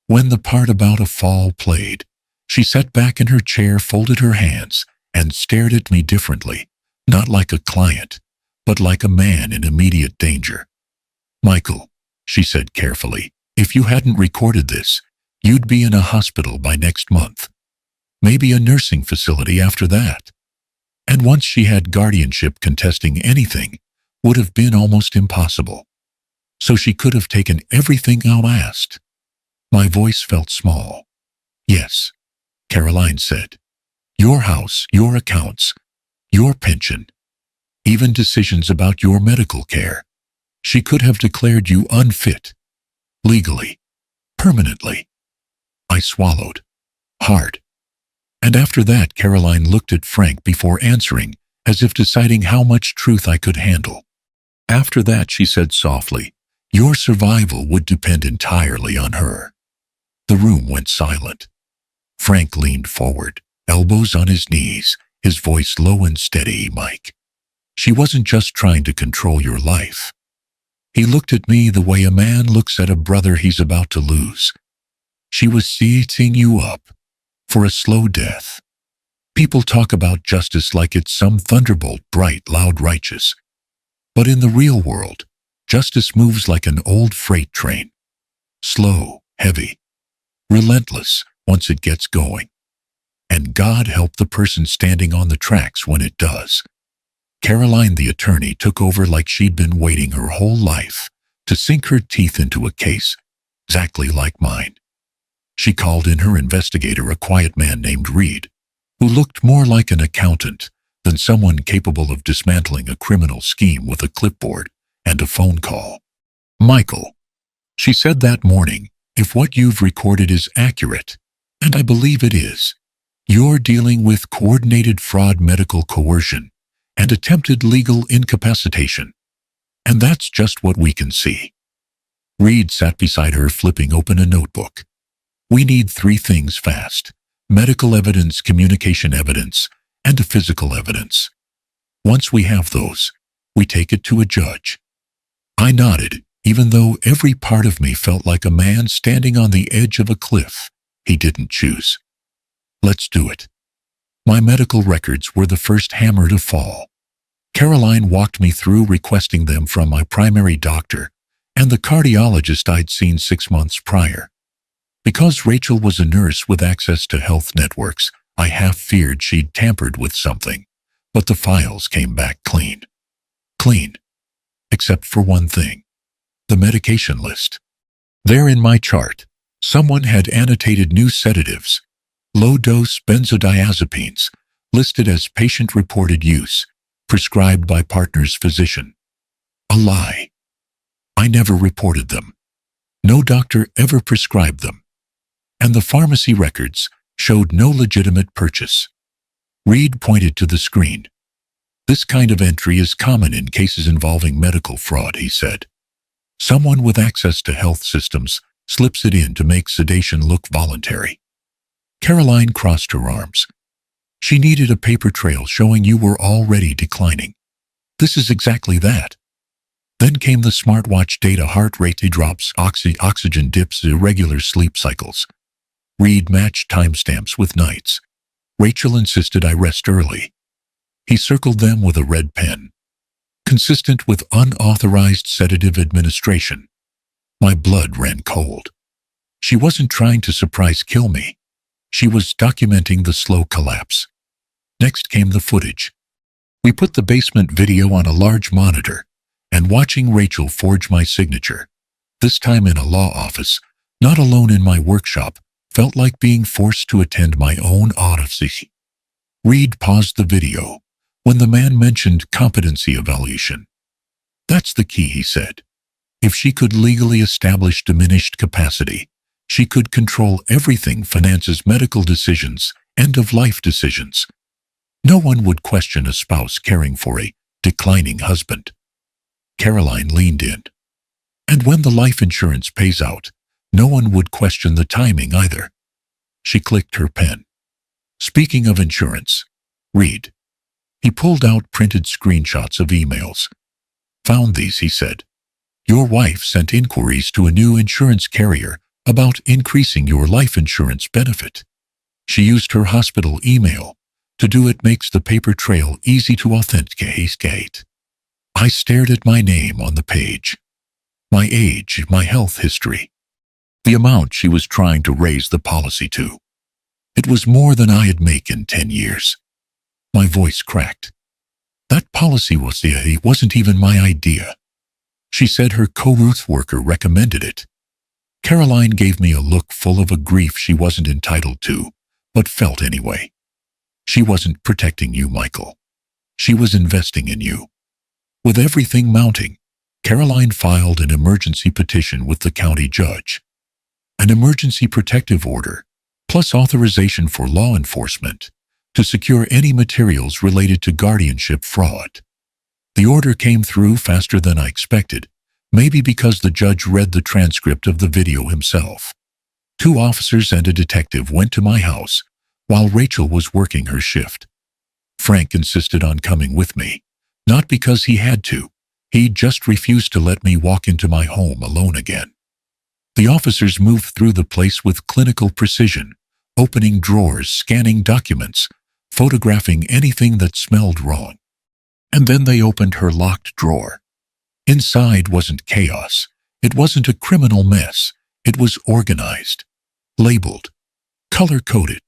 When the part about a fall played, she sat back in her chair, folded her hands, and stared at me differently, not like a client, but like a man in immediate danger. Michael, she said carefully, if you hadn't recorded this, you'd be in a hospital by next month. Maybe a nursing facility after that. And once she had guardianship, contesting anything would have been almost impossible. So she could have taken everything I asked. My voice felt small. Yes, Caroline said. Your house, your accounts, your pension, even decisions about your medical care. She could have declared you unfit. Legally. Permanently. I swallowed. Hard. And after that, Caroline looked at Frank before answering, as if deciding how much truth I could handle. After that, she said softly, your survival would depend entirely on her. The room went silent. Frank leaned forward, elbows on his knees, his voice low and steady. Mike, she wasn't just trying to control your life. He looked at me the way a man looks at a brother he's about to lose. She was setting you up for a slow death. People talk about justice like it's some thunderbolt, bright, loud, righteous. But in the real world, justice moves like an old freight train. Slow, heavy, relentless once it gets going. And God help the person standing on the tracks when it does. Caroline, the attorney, took over like she'd been waiting her whole life to sink her teeth into a case exactly like mine. She called in her investigator, a quiet man named Reed, who looked more like an accountant than someone capable of dismantling a criminal scheme with a clipboard and a phone call. Michael, she said that morning, if what you've recorded is accurate, and I believe it is, you're dealing with coordinated fraud, medical coercion, and attempted legal incapacitation. And that's just what we can see. Reed sat beside her, flipping open a notebook. We need 3 things fast: medical evidence, communication evidence, and physical evidence. Once we have those, we take it to a judge. I nodded, even though every part of me felt like a man standing on the edge of a cliff he didn't choose. Let's do it. My medical records were the first hammer to fall. Caroline walked me through requesting them from my primary doctor and the cardiologist I'd seen 6 months prior. Because Rachel was a nurse with access to health networks, I half feared she'd tampered with something, but the files came back clean. Clean. Except for one thing. The medication list. There in my chart, someone had annotated new sedatives, low-dose benzodiazepines, listed as patient-reported use, prescribed by partner's physician. A lie. I never reported them. No doctor ever prescribed them. And the pharmacy records showed no legitimate purchase. Reed pointed to the screen. This kind of entry is common in cases involving medical fraud, he said. Someone with access to health systems slips it in to make sedation look voluntary. Caroline crossed her arms. She needed a paper trail showing you were already declining. This is exactly that. Then came the smartwatch data: heart rate drops, oxygen dips, irregular sleep cycles. Reed matched timestamps with nights. Rachel insisted I rest early. He circled them with a red pen. Consistent with unauthorized sedative administration. My blood ran cold. She wasn't trying to surprise kill me. She was documenting the slow collapse. Next came the footage. We put the basement video on a large monitor, and watching Rachel forge my signature, this time in a law office, not alone in my workshop, felt like being forced to attend my own autopsy. Reed paused the video when the man mentioned competency evaluation. That's the key, he said. If she could legally establish diminished capacity, she could control everything: finances, medical decisions, end-of-life decisions. No one would question a spouse caring for a declining husband. Caroline leaned in. And when the life insurance pays out, no one would question the timing either. She clicked her pen. Speaking of insurance, Reed. He pulled out printed screenshots of emails. Found these, he said. Your wife sent inquiries to a new insurance carrier about increasing your life insurance benefit. She used her hospital email to do it. Makes the paper trail easy to authenticate. I stared at my name on the page. My age, my health history. The amount she was trying to raise the policy to. It was more than I'd make in 10 years. My voice cracked. That policy wasn't even my idea. She said her co-Ruth worker recommended it. Caroline gave me a look full of a grief she wasn't entitled to, but felt anyway. She wasn't protecting you, Michael. She was investing in you. With everything mounting, Caroline filed an emergency petition with the county judge. An emergency protective order, plus authorization for law enforcement to secure any materials related to guardianship fraud. The order came through faster than I expected, maybe because the judge read the transcript of the video himself. 2 officers and a detective went to my house while Rachel was working her shift. Frank insisted on coming with me, not because he had to, He just refused to let me walk into my home alone again. The officers moved through the place with clinical precision, opening drawers, scanning documents, photographing anything that smelled wrong. And then they opened her locked drawer. Inside wasn't chaos. It wasn't a criminal mess. It was organized, labeled, color-coded.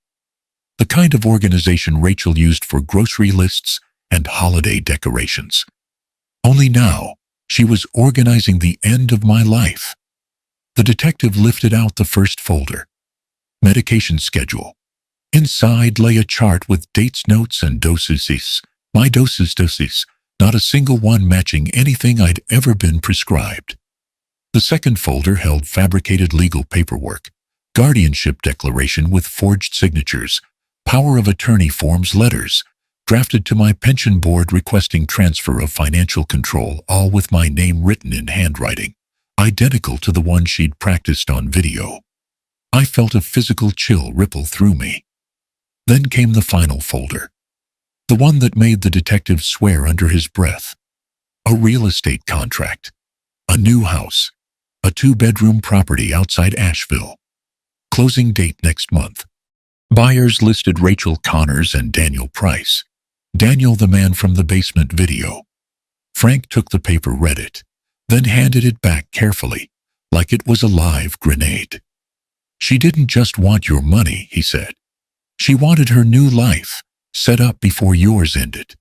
The kind of organization Rachel used for grocery lists and holiday decorations. Only now, she was organizing the end of my life. The detective lifted out the first folder. Medication schedule. Inside lay a chart with dates, notes, and doses. My doses, not a single one matching anything I'd ever been prescribed. The second folder held fabricated legal paperwork, guardianship declaration with forged signatures, power of attorney forms, letters, drafted to my pension board requesting transfer of financial control, all with my name written in handwriting, identical to the one she'd practiced on video. I felt a physical chill ripple through me. Then came the final folder, the one that made the detective swear under his breath. A real estate contract, a new house, a 2-bedroom property outside Asheville. Closing date next month. Buyers listed Rachel Connors and Daniel Price. Daniel, the man from the basement video. Frank took the paper, read it, then handed it back carefully, like it was a live grenade. She didn't just want your money, he said. She wanted her new life, set up before yours ended.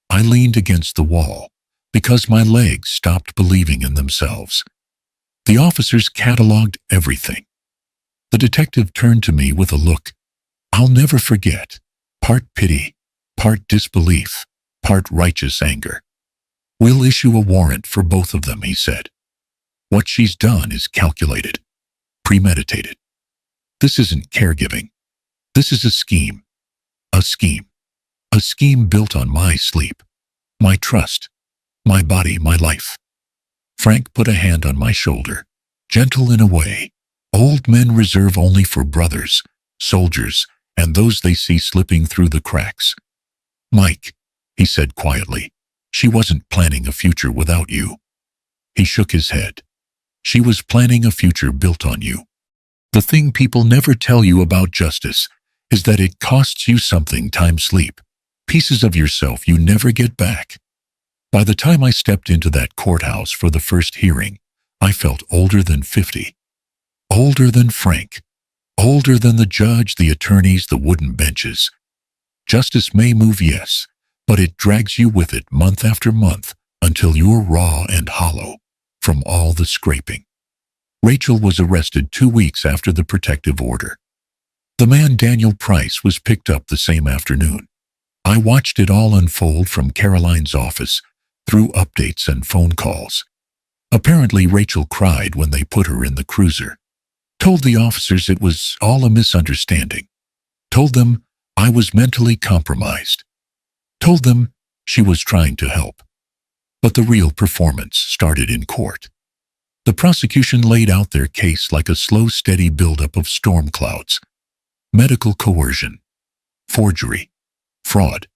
I leaned against the wall, because my legs stopped believing in themselves. The officers cataloged everything. The detective turned to me with a look I'll never forget, part pity, part disbelief, part righteous anger. We'll issue a warrant for both of them, he said. What she's done is calculated, premeditated. This isn't caregiving. This is a scheme. A scheme. A scheme built on my sleep, my trust, my body, my life. Frank put a hand on my shoulder, gentle in a way old men reserve only for brothers, soldiers, and those they see slipping through the cracks. Mike, he said quietly, she wasn't planning a future without you. He shook his head. She was planning a future built on you. The thing people never tell you about justice is that it costs you something, time, sleep, pieces of yourself you never get back. By the time I stepped into that courthouse for the first hearing, I felt older than 50. Older than Frank. Older than the judge, the attorneys, the wooden benches. Justice may move, yes, but it drags you with it month after month until you're raw and hollow from all the scraping. Rachel was arrested 2 weeks after the protective order. The man Daniel Price was picked up the same afternoon. I watched it all unfold from Caroline's office, through updates and phone calls. Apparently Rachel cried when they put her in the cruiser. Told the officers it was all a misunderstanding. Told them I was mentally compromised. Told them she was trying to help. But the real performance started in court. The prosecution laid out their case like a slow, steady buildup of storm clouds. Medical coercion, forgery, fraud,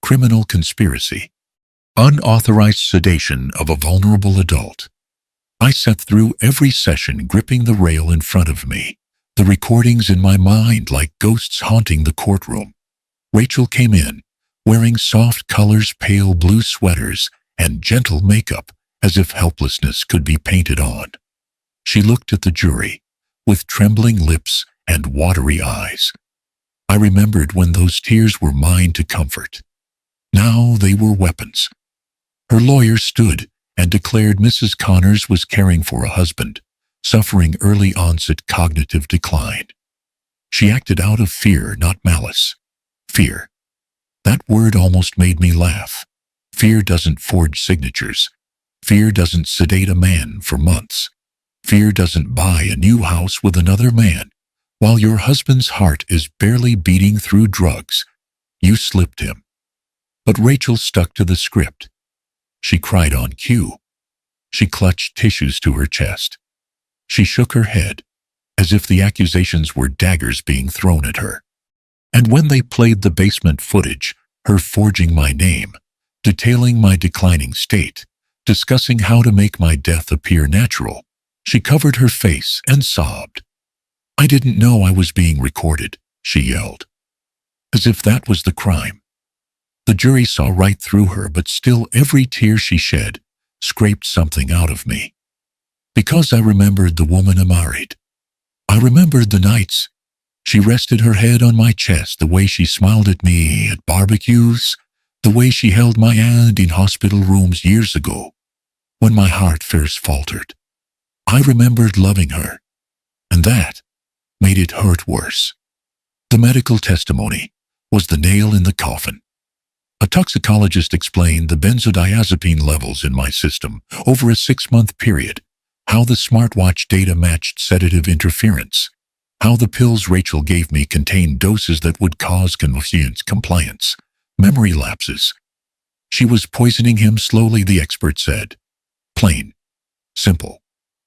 criminal conspiracy, unauthorized sedation of a vulnerable adult. I sat through every session, gripping the rail in front of me, the recordings in my mind like ghosts haunting the courtroom. Rachel came in, wearing soft colors, pale blue sweaters, and gentle makeup, as if helplessness could be painted on. She looked at the jury, with trembling lips and watery eyes. I remembered when those tears were mine to comfort. Now they were weapons. Her lawyer stood and declared Mrs. Connors was caring for a husband, suffering early onset cognitive decline. She acted out of fear, not malice. Fear. That word almost made me laugh. Fear doesn't forge signatures. Fear doesn't sedate a man for months. Fear doesn't buy a new house with another man while your husband's heart is barely beating through drugs. You slipped him. But Rachel stuck to the script. She cried on cue. She clutched tissues to her chest. She shook her head, as if the accusations were daggers being thrown at her. And when they played the basement footage, her forging my name, detailing my declining state, discussing how to make my death appear natural. She covered her face and sobbed. "I didn't know I was being recorded," she yelled. As if that was the crime. The jury saw right through her, but still every tear she shed scraped something out of me. Because I remembered the woman I married. I remembered the nights she rested her head on my chest, the way she smiled at me at barbecues, the way she held my hand in hospital rooms years ago, when my heart first faltered. I remembered loving her, and that made it hurt worse. The medical testimony was the nail in the coffin. A toxicologist explained the benzodiazepine levels in my system over a 6-month period, how the smartwatch data matched sedative interference, how the pills Rachel gave me contained doses that would cause conscience compliance, memory lapses. She was poisoning him slowly, the expert said. Plain, simple,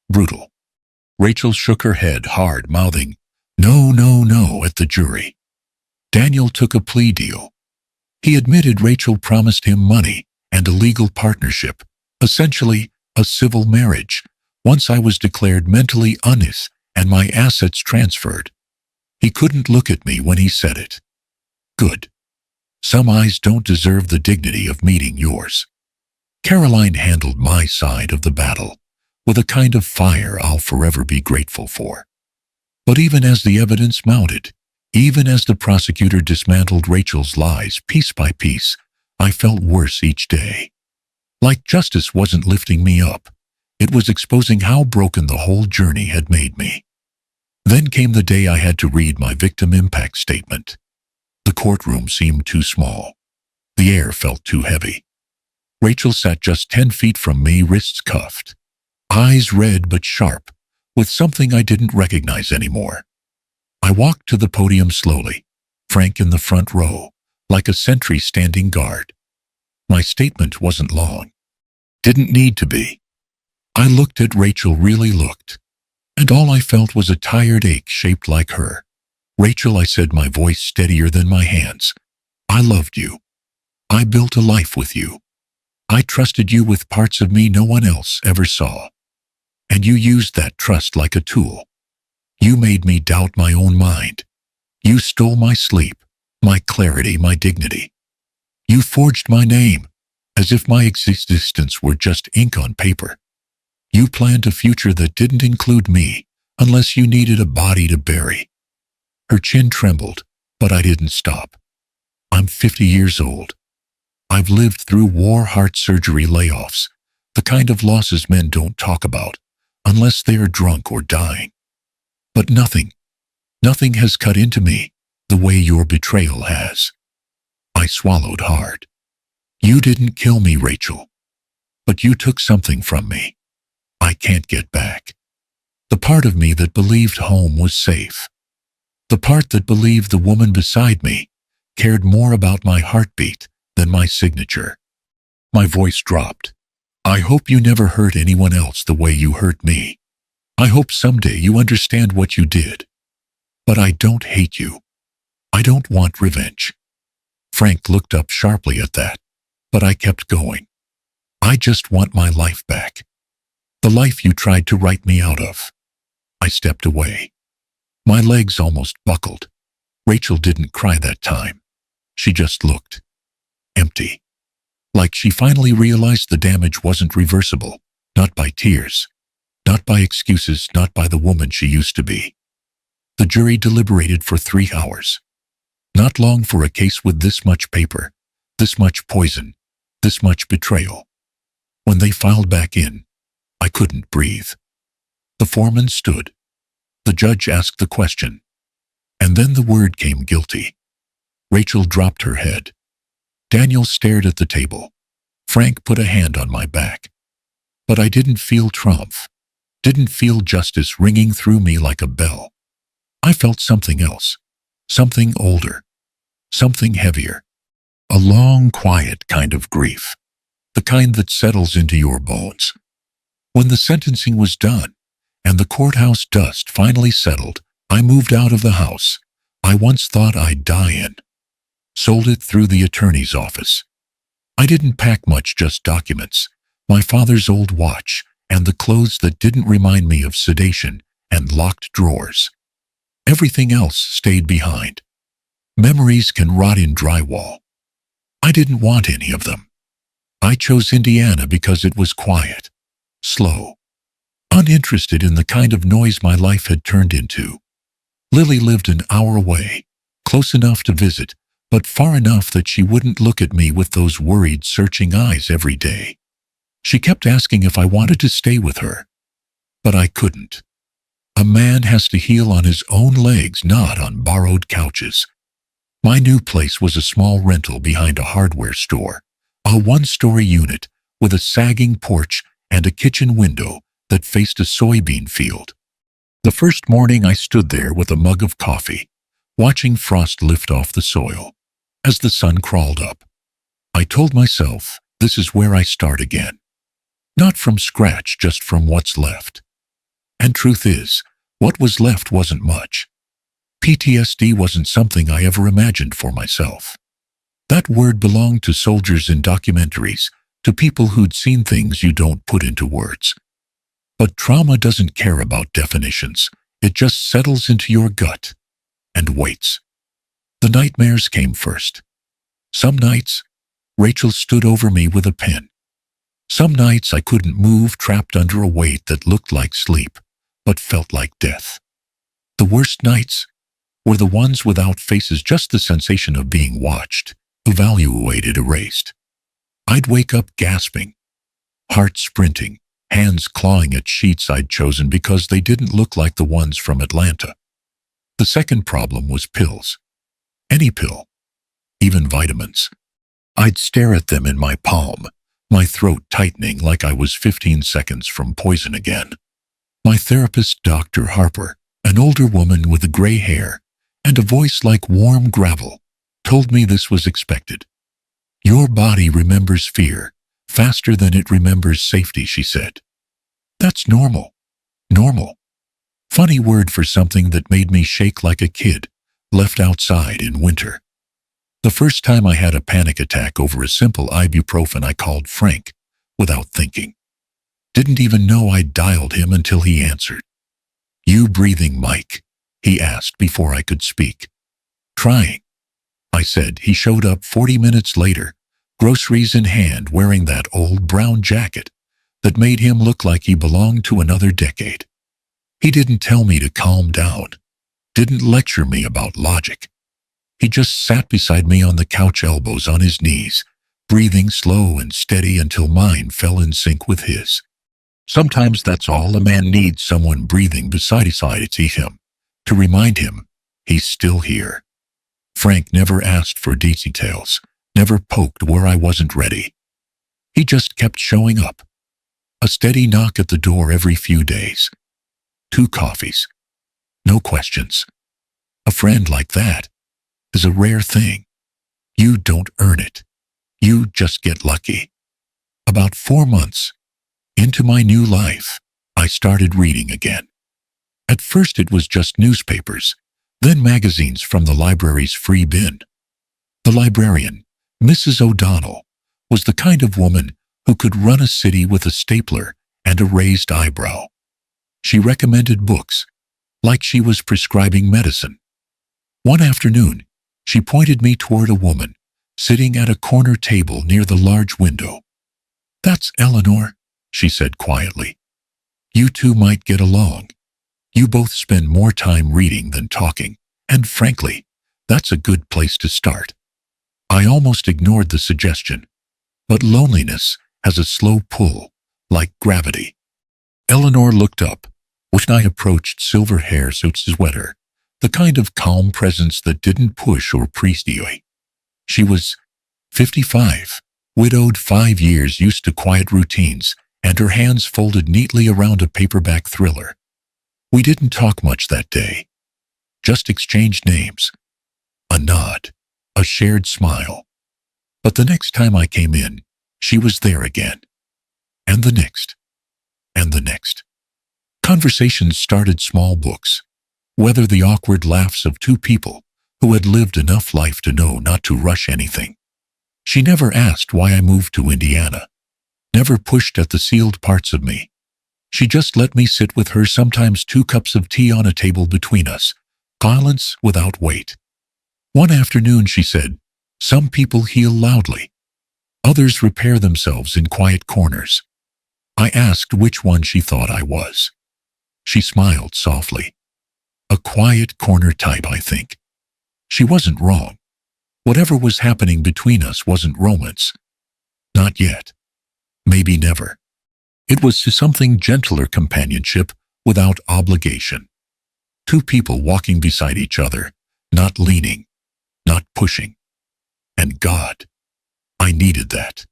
brutal. Rachel shook her head hard, mouthing, "No, no, no," at the jury. Daniel took a plea deal. He admitted Rachel promised him money and a legal partnership, essentially a civil marriage, once I was declared mentally honest and my assets transferred. He couldn't look at me when he said it. Good. Some eyes don't deserve the dignity of meeting yours. Caroline handled my side of the battle with a kind of fire I'll forever be grateful for. But even as the evidence mounted, even as the prosecutor dismantled Rachel's lies piece by piece, I felt worse each day. Like justice wasn't lifting me up, it was exposing how broken the whole journey had made me. Then came the day I had to read my victim impact statement. The courtroom seemed too small. The air felt too heavy. Rachel sat just 10 feet from me, wrists cuffed, eyes red but sharp, with something I didn't recognize anymore. I walked to the podium slowly, Frank in the front row, like a sentry standing guard. My statement wasn't long. Didn't need to be. I looked at Rachel, really looked, and all I felt was a tired ache shaped like her. "Rachel," I said, my voice steadier than my hands, "I loved you. I built a life with you. I trusted you with parts of me no one else ever saw. And you used that trust like a tool. You made me doubt my own mind. You stole my sleep, my clarity, my dignity. You forged my name, as if my existence were just ink on paper. You planned a future that didn't include me, unless you needed a body to bury." Her chin trembled, but I didn't stop. I'm 50 years old. I've lived through war, heart surgery, layoffs, the kind of losses men don't talk about, unless they are drunk or dying. But nothing has cut into me the way your betrayal has. I swallowed hard. You didn't kill me, Rachel, but you took something from me I can't get back. The part of me that believed home was safe. The part that believed the woman beside me cared more about my heartbeat than my signature. My voice dropped. "I hope you never hurt anyone else the way you hurt me. I hope someday you understand what you did. But I don't hate you. I don't want revenge." Frank looked up sharply at that, but I kept going. "I just want my life back. The life you tried to write me out of." I stepped away. My legs almost buckled. Rachel didn't cry that time. She just looked empty. Like she finally realized the damage wasn't reversible, not by tears, not by excuses, not by the woman she used to be. The jury deliberated for 3 hours. Not long for a case with this much paper, this much poison, this much betrayal. When they filed back in, I couldn't breathe. The foreman stood. The judge asked the question. And then the word came: guilty. Rachel dropped her head. Daniel stared at the table. Frank put a hand on my back. But I didn't feel triumph. Didn't feel justice ringing through me like a bell. I felt something else. Something older. Something heavier. A long, quiet kind of grief. The kind that settles into your bones. When the sentencing was done, and the courthouse dust finally settled, I moved out of the house I once thought I'd die in. Sold it through the attorney's office. I didn't pack much, just documents, my father's old watch, and the clothes that didn't remind me of sedation and locked drawers. Everything else stayed behind. Memories can rot in drywall. I didn't want any of them. I chose Indiana because it was quiet, slow, uninterested in the kind of noise my life had turned into. Lily lived an hour away, close enough to visit, but far enough that she wouldn't look at me with those worried, searching eyes every day. She kept asking if I wanted to stay with her, but I couldn't. A man has to heal on his own legs, not on borrowed couches. My new place was a small rental behind a hardware store, a one-story unit with a sagging porch and a kitchen window that faced a soybean field. The first morning I stood there with a mug of coffee, watching frost lift off the soil. As the sun crawled up, I told myself, this is where I start again. Not from scratch, just from what's left. And truth is, what was left wasn't much. PTSD wasn't something I ever imagined for myself. That word belonged to soldiers in documentaries, to people who'd seen things you don't put into words. But trauma doesn't care about definitions. It just settles into your gut and waits. The nightmares came first. Some nights, Rachel stood over me with a pen. Some nights I couldn't move, trapped under a weight that looked like sleep, but felt like death. The worst nights were the ones without faces, just the sensation of being watched, evaluated, erased. I'd wake up gasping, heart sprinting, hands clawing at sheets I'd chosen because they didn't look like the ones from Atlanta. The second problem was pills. Any pill, even vitamins. I'd stare at them in my palm, my throat tightening like I was 15 seconds from poison again. My therapist, Dr. Harper, an older woman with gray hair and a voice like warm gravel, told me this was expected. Your body remembers fear faster than it remembers safety, she said. That's normal. Normal. Funny word for something that made me shake like a kid left outside in winter. The first time I had a panic attack over a simple ibuprofen, I called Frank without thinking. Didn't even know I'd dialed him until he answered. You breathing, Mike? He asked before I could speak. Trying, I said. He showed up 40 minutes later, groceries in hand, wearing that old brown jacket that made him look like he belonged to another decade. He didn't tell me to calm down, didn't lecture me about logic. He just sat beside me on the couch, elbows on his knees, breathing slow and steady until mine fell in sync with his. Sometimes that's all a man needs, someone breathing beside him, to remind him he's still here. Frank never asked for details, never poked where I wasn't ready. He just kept showing up. A steady knock at the door every few days. 2 coffees. No questions. A friend like that is a rare thing. You don't earn it. You just get lucky. About 4 months into my new life, I started reading again. At first it was just newspapers, then magazines from the library's free bin. The librarian, Mrs. O'Donnell, was the kind of woman who could run a city with a stapler and a raised eyebrow. She recommended books, like she was prescribing medicine. One afternoon, she pointed me toward a woman sitting at a corner table near the large window. That's Eleanor, she said quietly. You two might get along. You both spend more time reading than talking, and frankly, that's a good place to start. I almost ignored the suggestion, but loneliness has a slow pull, like gravity. Eleanor looked up, when I approached, silver hair, sweater, the kind of calm presence that didn't push or prestigiate. She was 55, widowed 5 years, used to quiet routines, and her hands folded neatly around a paperback thriller. We didn't talk much that day, just exchanged names, a nod, a shared smile. But the next time I came in, she was there again, and the next, and the next. Conversations started, small books, whether the awkward laughs of 2 people who had lived enough life to know not to rush anything. She never asked why I moved to Indiana. never pushed at the sealed parts of me. She just let me sit with her, sometimes 2 cups of tea on a table between us, silence without weight. One afternoon she said, "Some people heal loudly. Others repair themselves in quiet corners." I asked which one she thought I was. She smiled softly. "A quiet corner type, I think." She wasn't wrong. Whatever was happening between us wasn't romance. Not yet. Maybe never. It was something gentler, companionship without obligation. 2 people walking beside each other, not leaning, not pushing. And God, I needed that.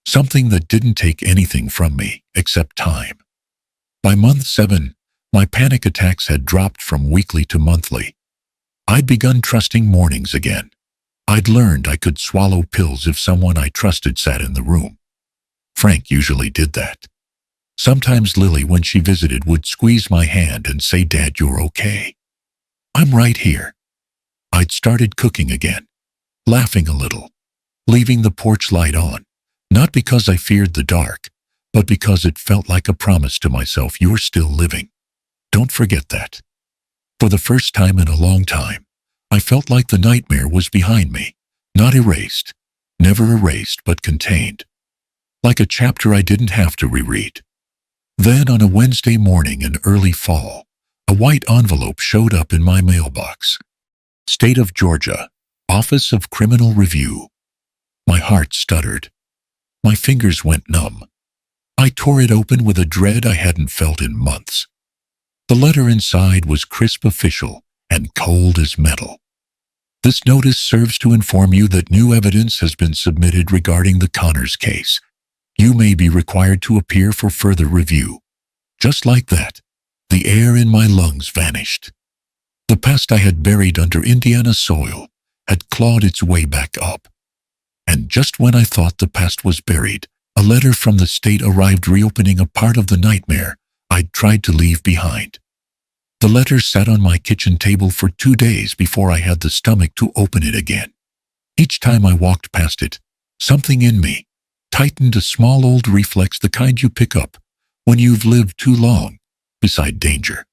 Something that didn't take anything from me except time. By month 7, my panic attacks had dropped from weekly to monthly. I'd begun trusting mornings again. I'd learned I could swallow pills if someone I trusted sat in the room. Frank usually did that. Sometimes Lily, when she visited, would squeeze my hand and say, "Dad, you're okay. I'm right here." I'd started cooking again, laughing a little, leaving the porch light on, not because I feared the dark, but because it felt like a promise to myself, "You're still living. Don't forget that." For the first time in a long time, I felt like the nightmare was behind me, not erased, never erased but contained. Like a chapter I didn't have to reread. Then on a Wednesday morning in early fall, a white envelope showed up in my mailbox. State of Georgia, Office of Criminal Review. My heart stuttered. My fingers went numb. I tore it open with a dread I hadn't felt in months. The letter inside was crisp, official, and cold as metal. "This notice serves to inform you that new evidence has been submitted regarding the Connors case. You may be required to appear for further review." Just like that, the air in my lungs vanished. The past I had buried under Indiana soil had clawed its way back up. And just when I thought the past was buried, a letter from the state arrived, reopening a part of the nightmare I'd tried to leave behind. The letter sat on my kitchen table for 2 days before I had the stomach to open it again. Each time I walked past it, something in me tightened, a small old reflex, the kind you pick up when you've lived too long beside danger.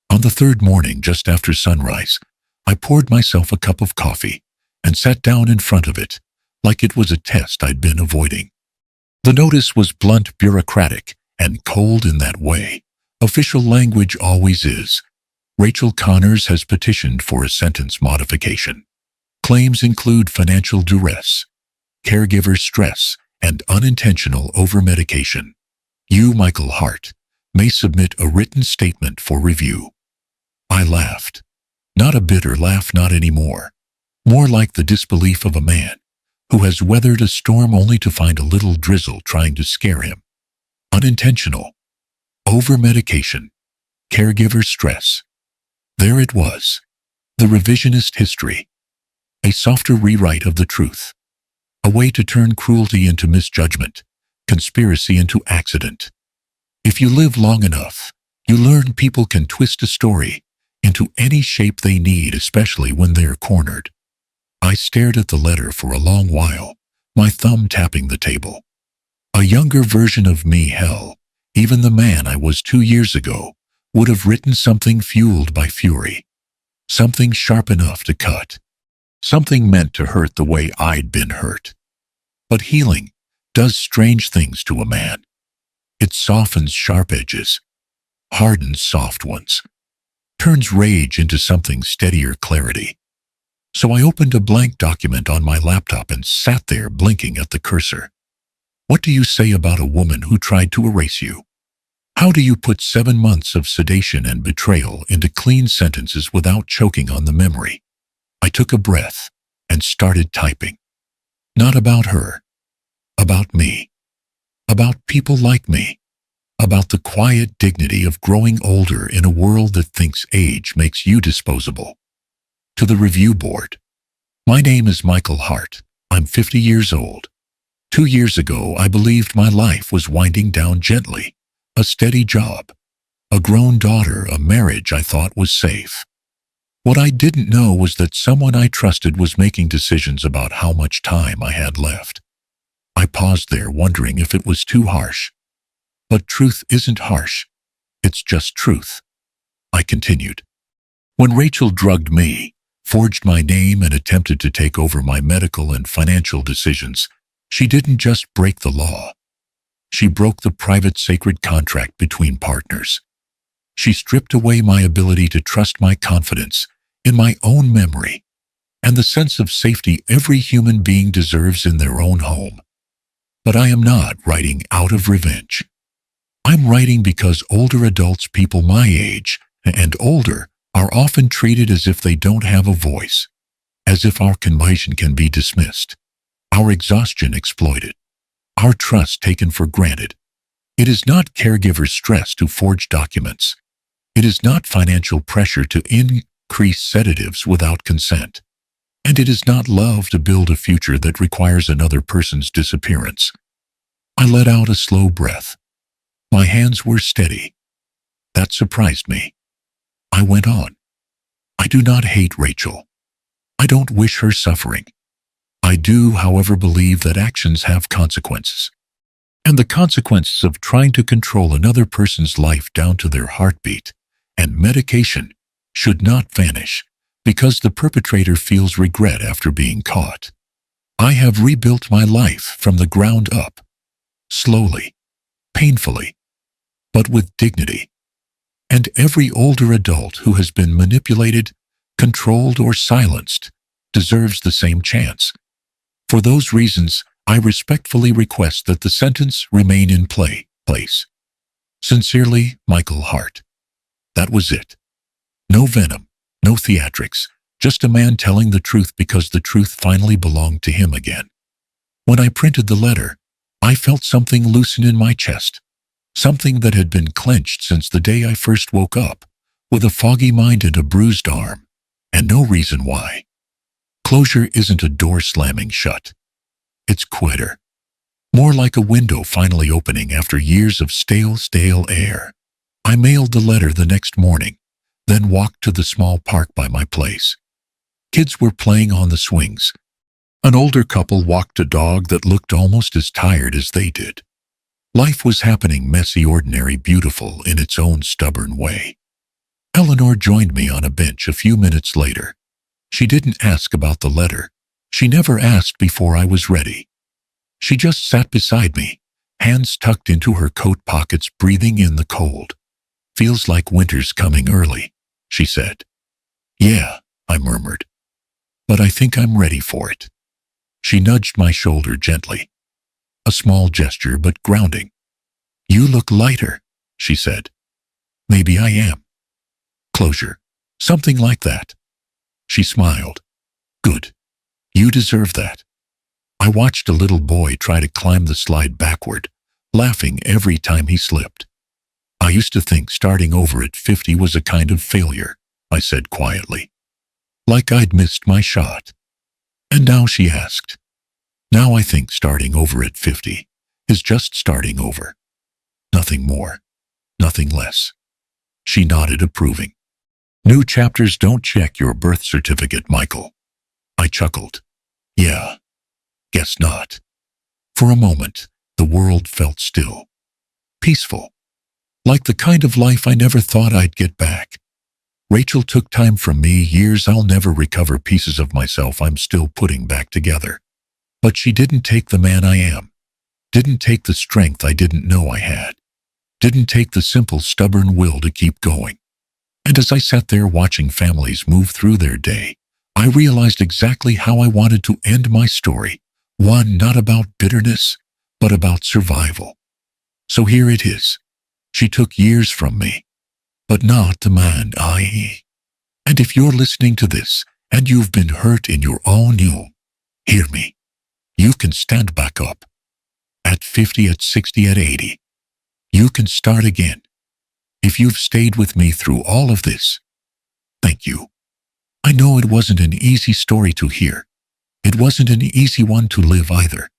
On the 3rd morning, just after sunrise, I poured myself a cup of coffee and sat down in front of it, like it was a test I'd been avoiding. The notice was blunt, bureaucratic, and cold in that way official language always is. Rachel Connors has petitioned for a sentence modification. Claims include financial duress, caregiver stress, and unintentional overmedication. You, Michael Hart, may submit a written statement for review. I laughed. Not a bitter laugh, not anymore. More like the disbelief of a man who has weathered a storm only to find a little drizzle trying to scare him. Unintentional. Overmedication. Caregiver stress. There it was. The revisionist history. A softer rewrite of the truth. A way to turn cruelty into misjudgment, conspiracy into accident. If you live long enough, you learn people can twist a story into any shape they need, especially when they're cornered. I stared at the letter for a long while, my thumb tapping the table. A younger version of me, hell, even the man I was 2 years ago, would have written something fueled by fury. Something sharp enough to cut. Something meant to hurt the way I'd been hurt. But healing does strange things to a man. It softens sharp edges, hardens soft ones, turns rage into something steadier, clarity. So I opened a blank document on my laptop and sat there blinking at the cursor. What do you say about a woman who tried to erase you? How do you put 7 months of sedation and betrayal into clean sentences without choking on the memory? I took a breath and started typing. Not about her. About me. About people like me. About the quiet dignity of growing older in a world that thinks age makes you disposable. To the review board. My name is Michael Hart. I'm 50 years old. 2 years ago, I believed my life was winding down gently. A steady job, a grown daughter, a marriage I thought was safe. What I didn't know was that someone I trusted was making decisions about how much time I had left. I paused there, wondering if it was too harsh. But truth isn't harsh. It's just truth. I continued. When Rachel drugged me, forged my name, and attempted to take over my medical and financial decisions, she didn't just break the law. She broke the private sacred contract between partners. She stripped away my ability to trust my confidence in my own memory and the sense of safety every human being deserves in their own home. But I am not writing out of revenge. I'm writing because older adults, people my age and older, are often treated as if they don't have a voice, as if our condition can be dismissed, our exhaustion exploited, our trust taken for granted. It is not caregiver stress to forge documents. It is not financial pressure to increase sedatives without consent. And it is not love to build a future that requires another person's disappearance. I let out a slow breath. My hands were steady. That surprised me. I went on. I do not hate Rachel. I don't wish her suffering. I do, however, believe that actions have consequences. And the consequences of trying to control another person's life down to their heartbeat and medication should not vanish because the perpetrator feels regret after being caught. I have rebuilt my life from the ground up, slowly, painfully, but with dignity. And every older adult who has been manipulated, controlled, or silenced deserves the same chance. For those reasons, I respectfully request that the sentence remain in place. Sincerely, Michael Hart. That was it. No venom, no theatrics, just a man telling the truth because the truth finally belonged to him again. When I printed the letter, I felt something loosen in my chest, something that had been clenched since the day I first woke up, with a foggy mind and a bruised arm, and no reason why. Closure isn't a door slamming shut. It's quieter. More like a window finally opening after years of stale air. I mailed the letter the next morning, then walked to the small park by my place. Kids were playing on the swings. An older couple walked a dog that looked almost as tired as they did. Life was happening, messy, ordinary, beautiful in its own stubborn way. Eleanor joined me on a bench a few minutes later. She didn't ask about the letter. She never asked before I was ready. She just sat beside me, hands tucked into her coat pockets, breathing in the cold. Feels like winter's coming early, she said. Yeah, I murmured. But I think I'm ready for it. She nudged my shoulder gently. A small gesture, but grounding. You look lighter, she said. Maybe I am. Closure. Something like that. She smiled. Good. You deserve that. I watched a little boy try to climb the slide backward, laughing every time he slipped. I used to think starting over at 50 was a kind of failure, I said quietly. Like I'd missed my shot. And now, she asked. Now I think starting over at 50 is just starting over. Nothing more, nothing less. She nodded, approving. New chapters don't check your birth certificate, Michael. I chuckled. Yeah, guess not. For a moment, the world felt still. Peaceful. Like the kind of life I never thought I'd get back. Rachel took time from me, years I'll never recover, pieces of myself I'm still putting back together. But she didn't take the man I am. Didn't take the strength I didn't know I had. Didn't take the simple, stubborn will to keep going. And as I sat there watching families move through their day, I realized exactly how I wanted to end my story. One not about bitterness, but about survival. So here it is. She took years from me, but not the man I. And if you're listening to this, and you've been hurt in your own hear me. You can stand back up. At 50, at 60, at 80. You can start again. If you've stayed with me through all of this, thank you. I know it wasn't an easy story to hear. It wasn't an easy one to live either.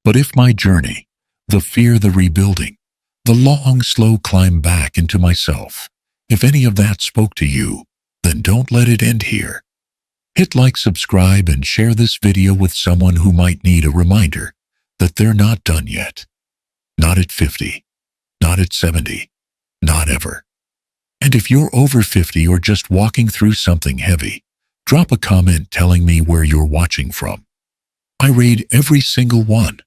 But if my journey, the fear, the rebuilding, the long, slow climb back into myself, if any of that spoke to you, then don't let it end here. Hit like, subscribe, and share this video with someone who might need a reminder that they're not done yet. Not at 50, not at 70, not ever. And if you're over 50 or just walking through something heavy, drop a comment telling me where you're watching from. I read every single one.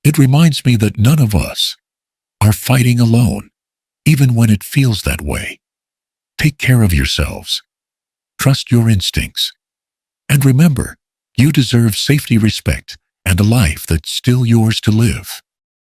It reminds me that none of us are fighting alone, even when it feels that way. Take care of yourselves. Trust your instincts. And remember, you deserve safety, respect, and a life that's still yours to live.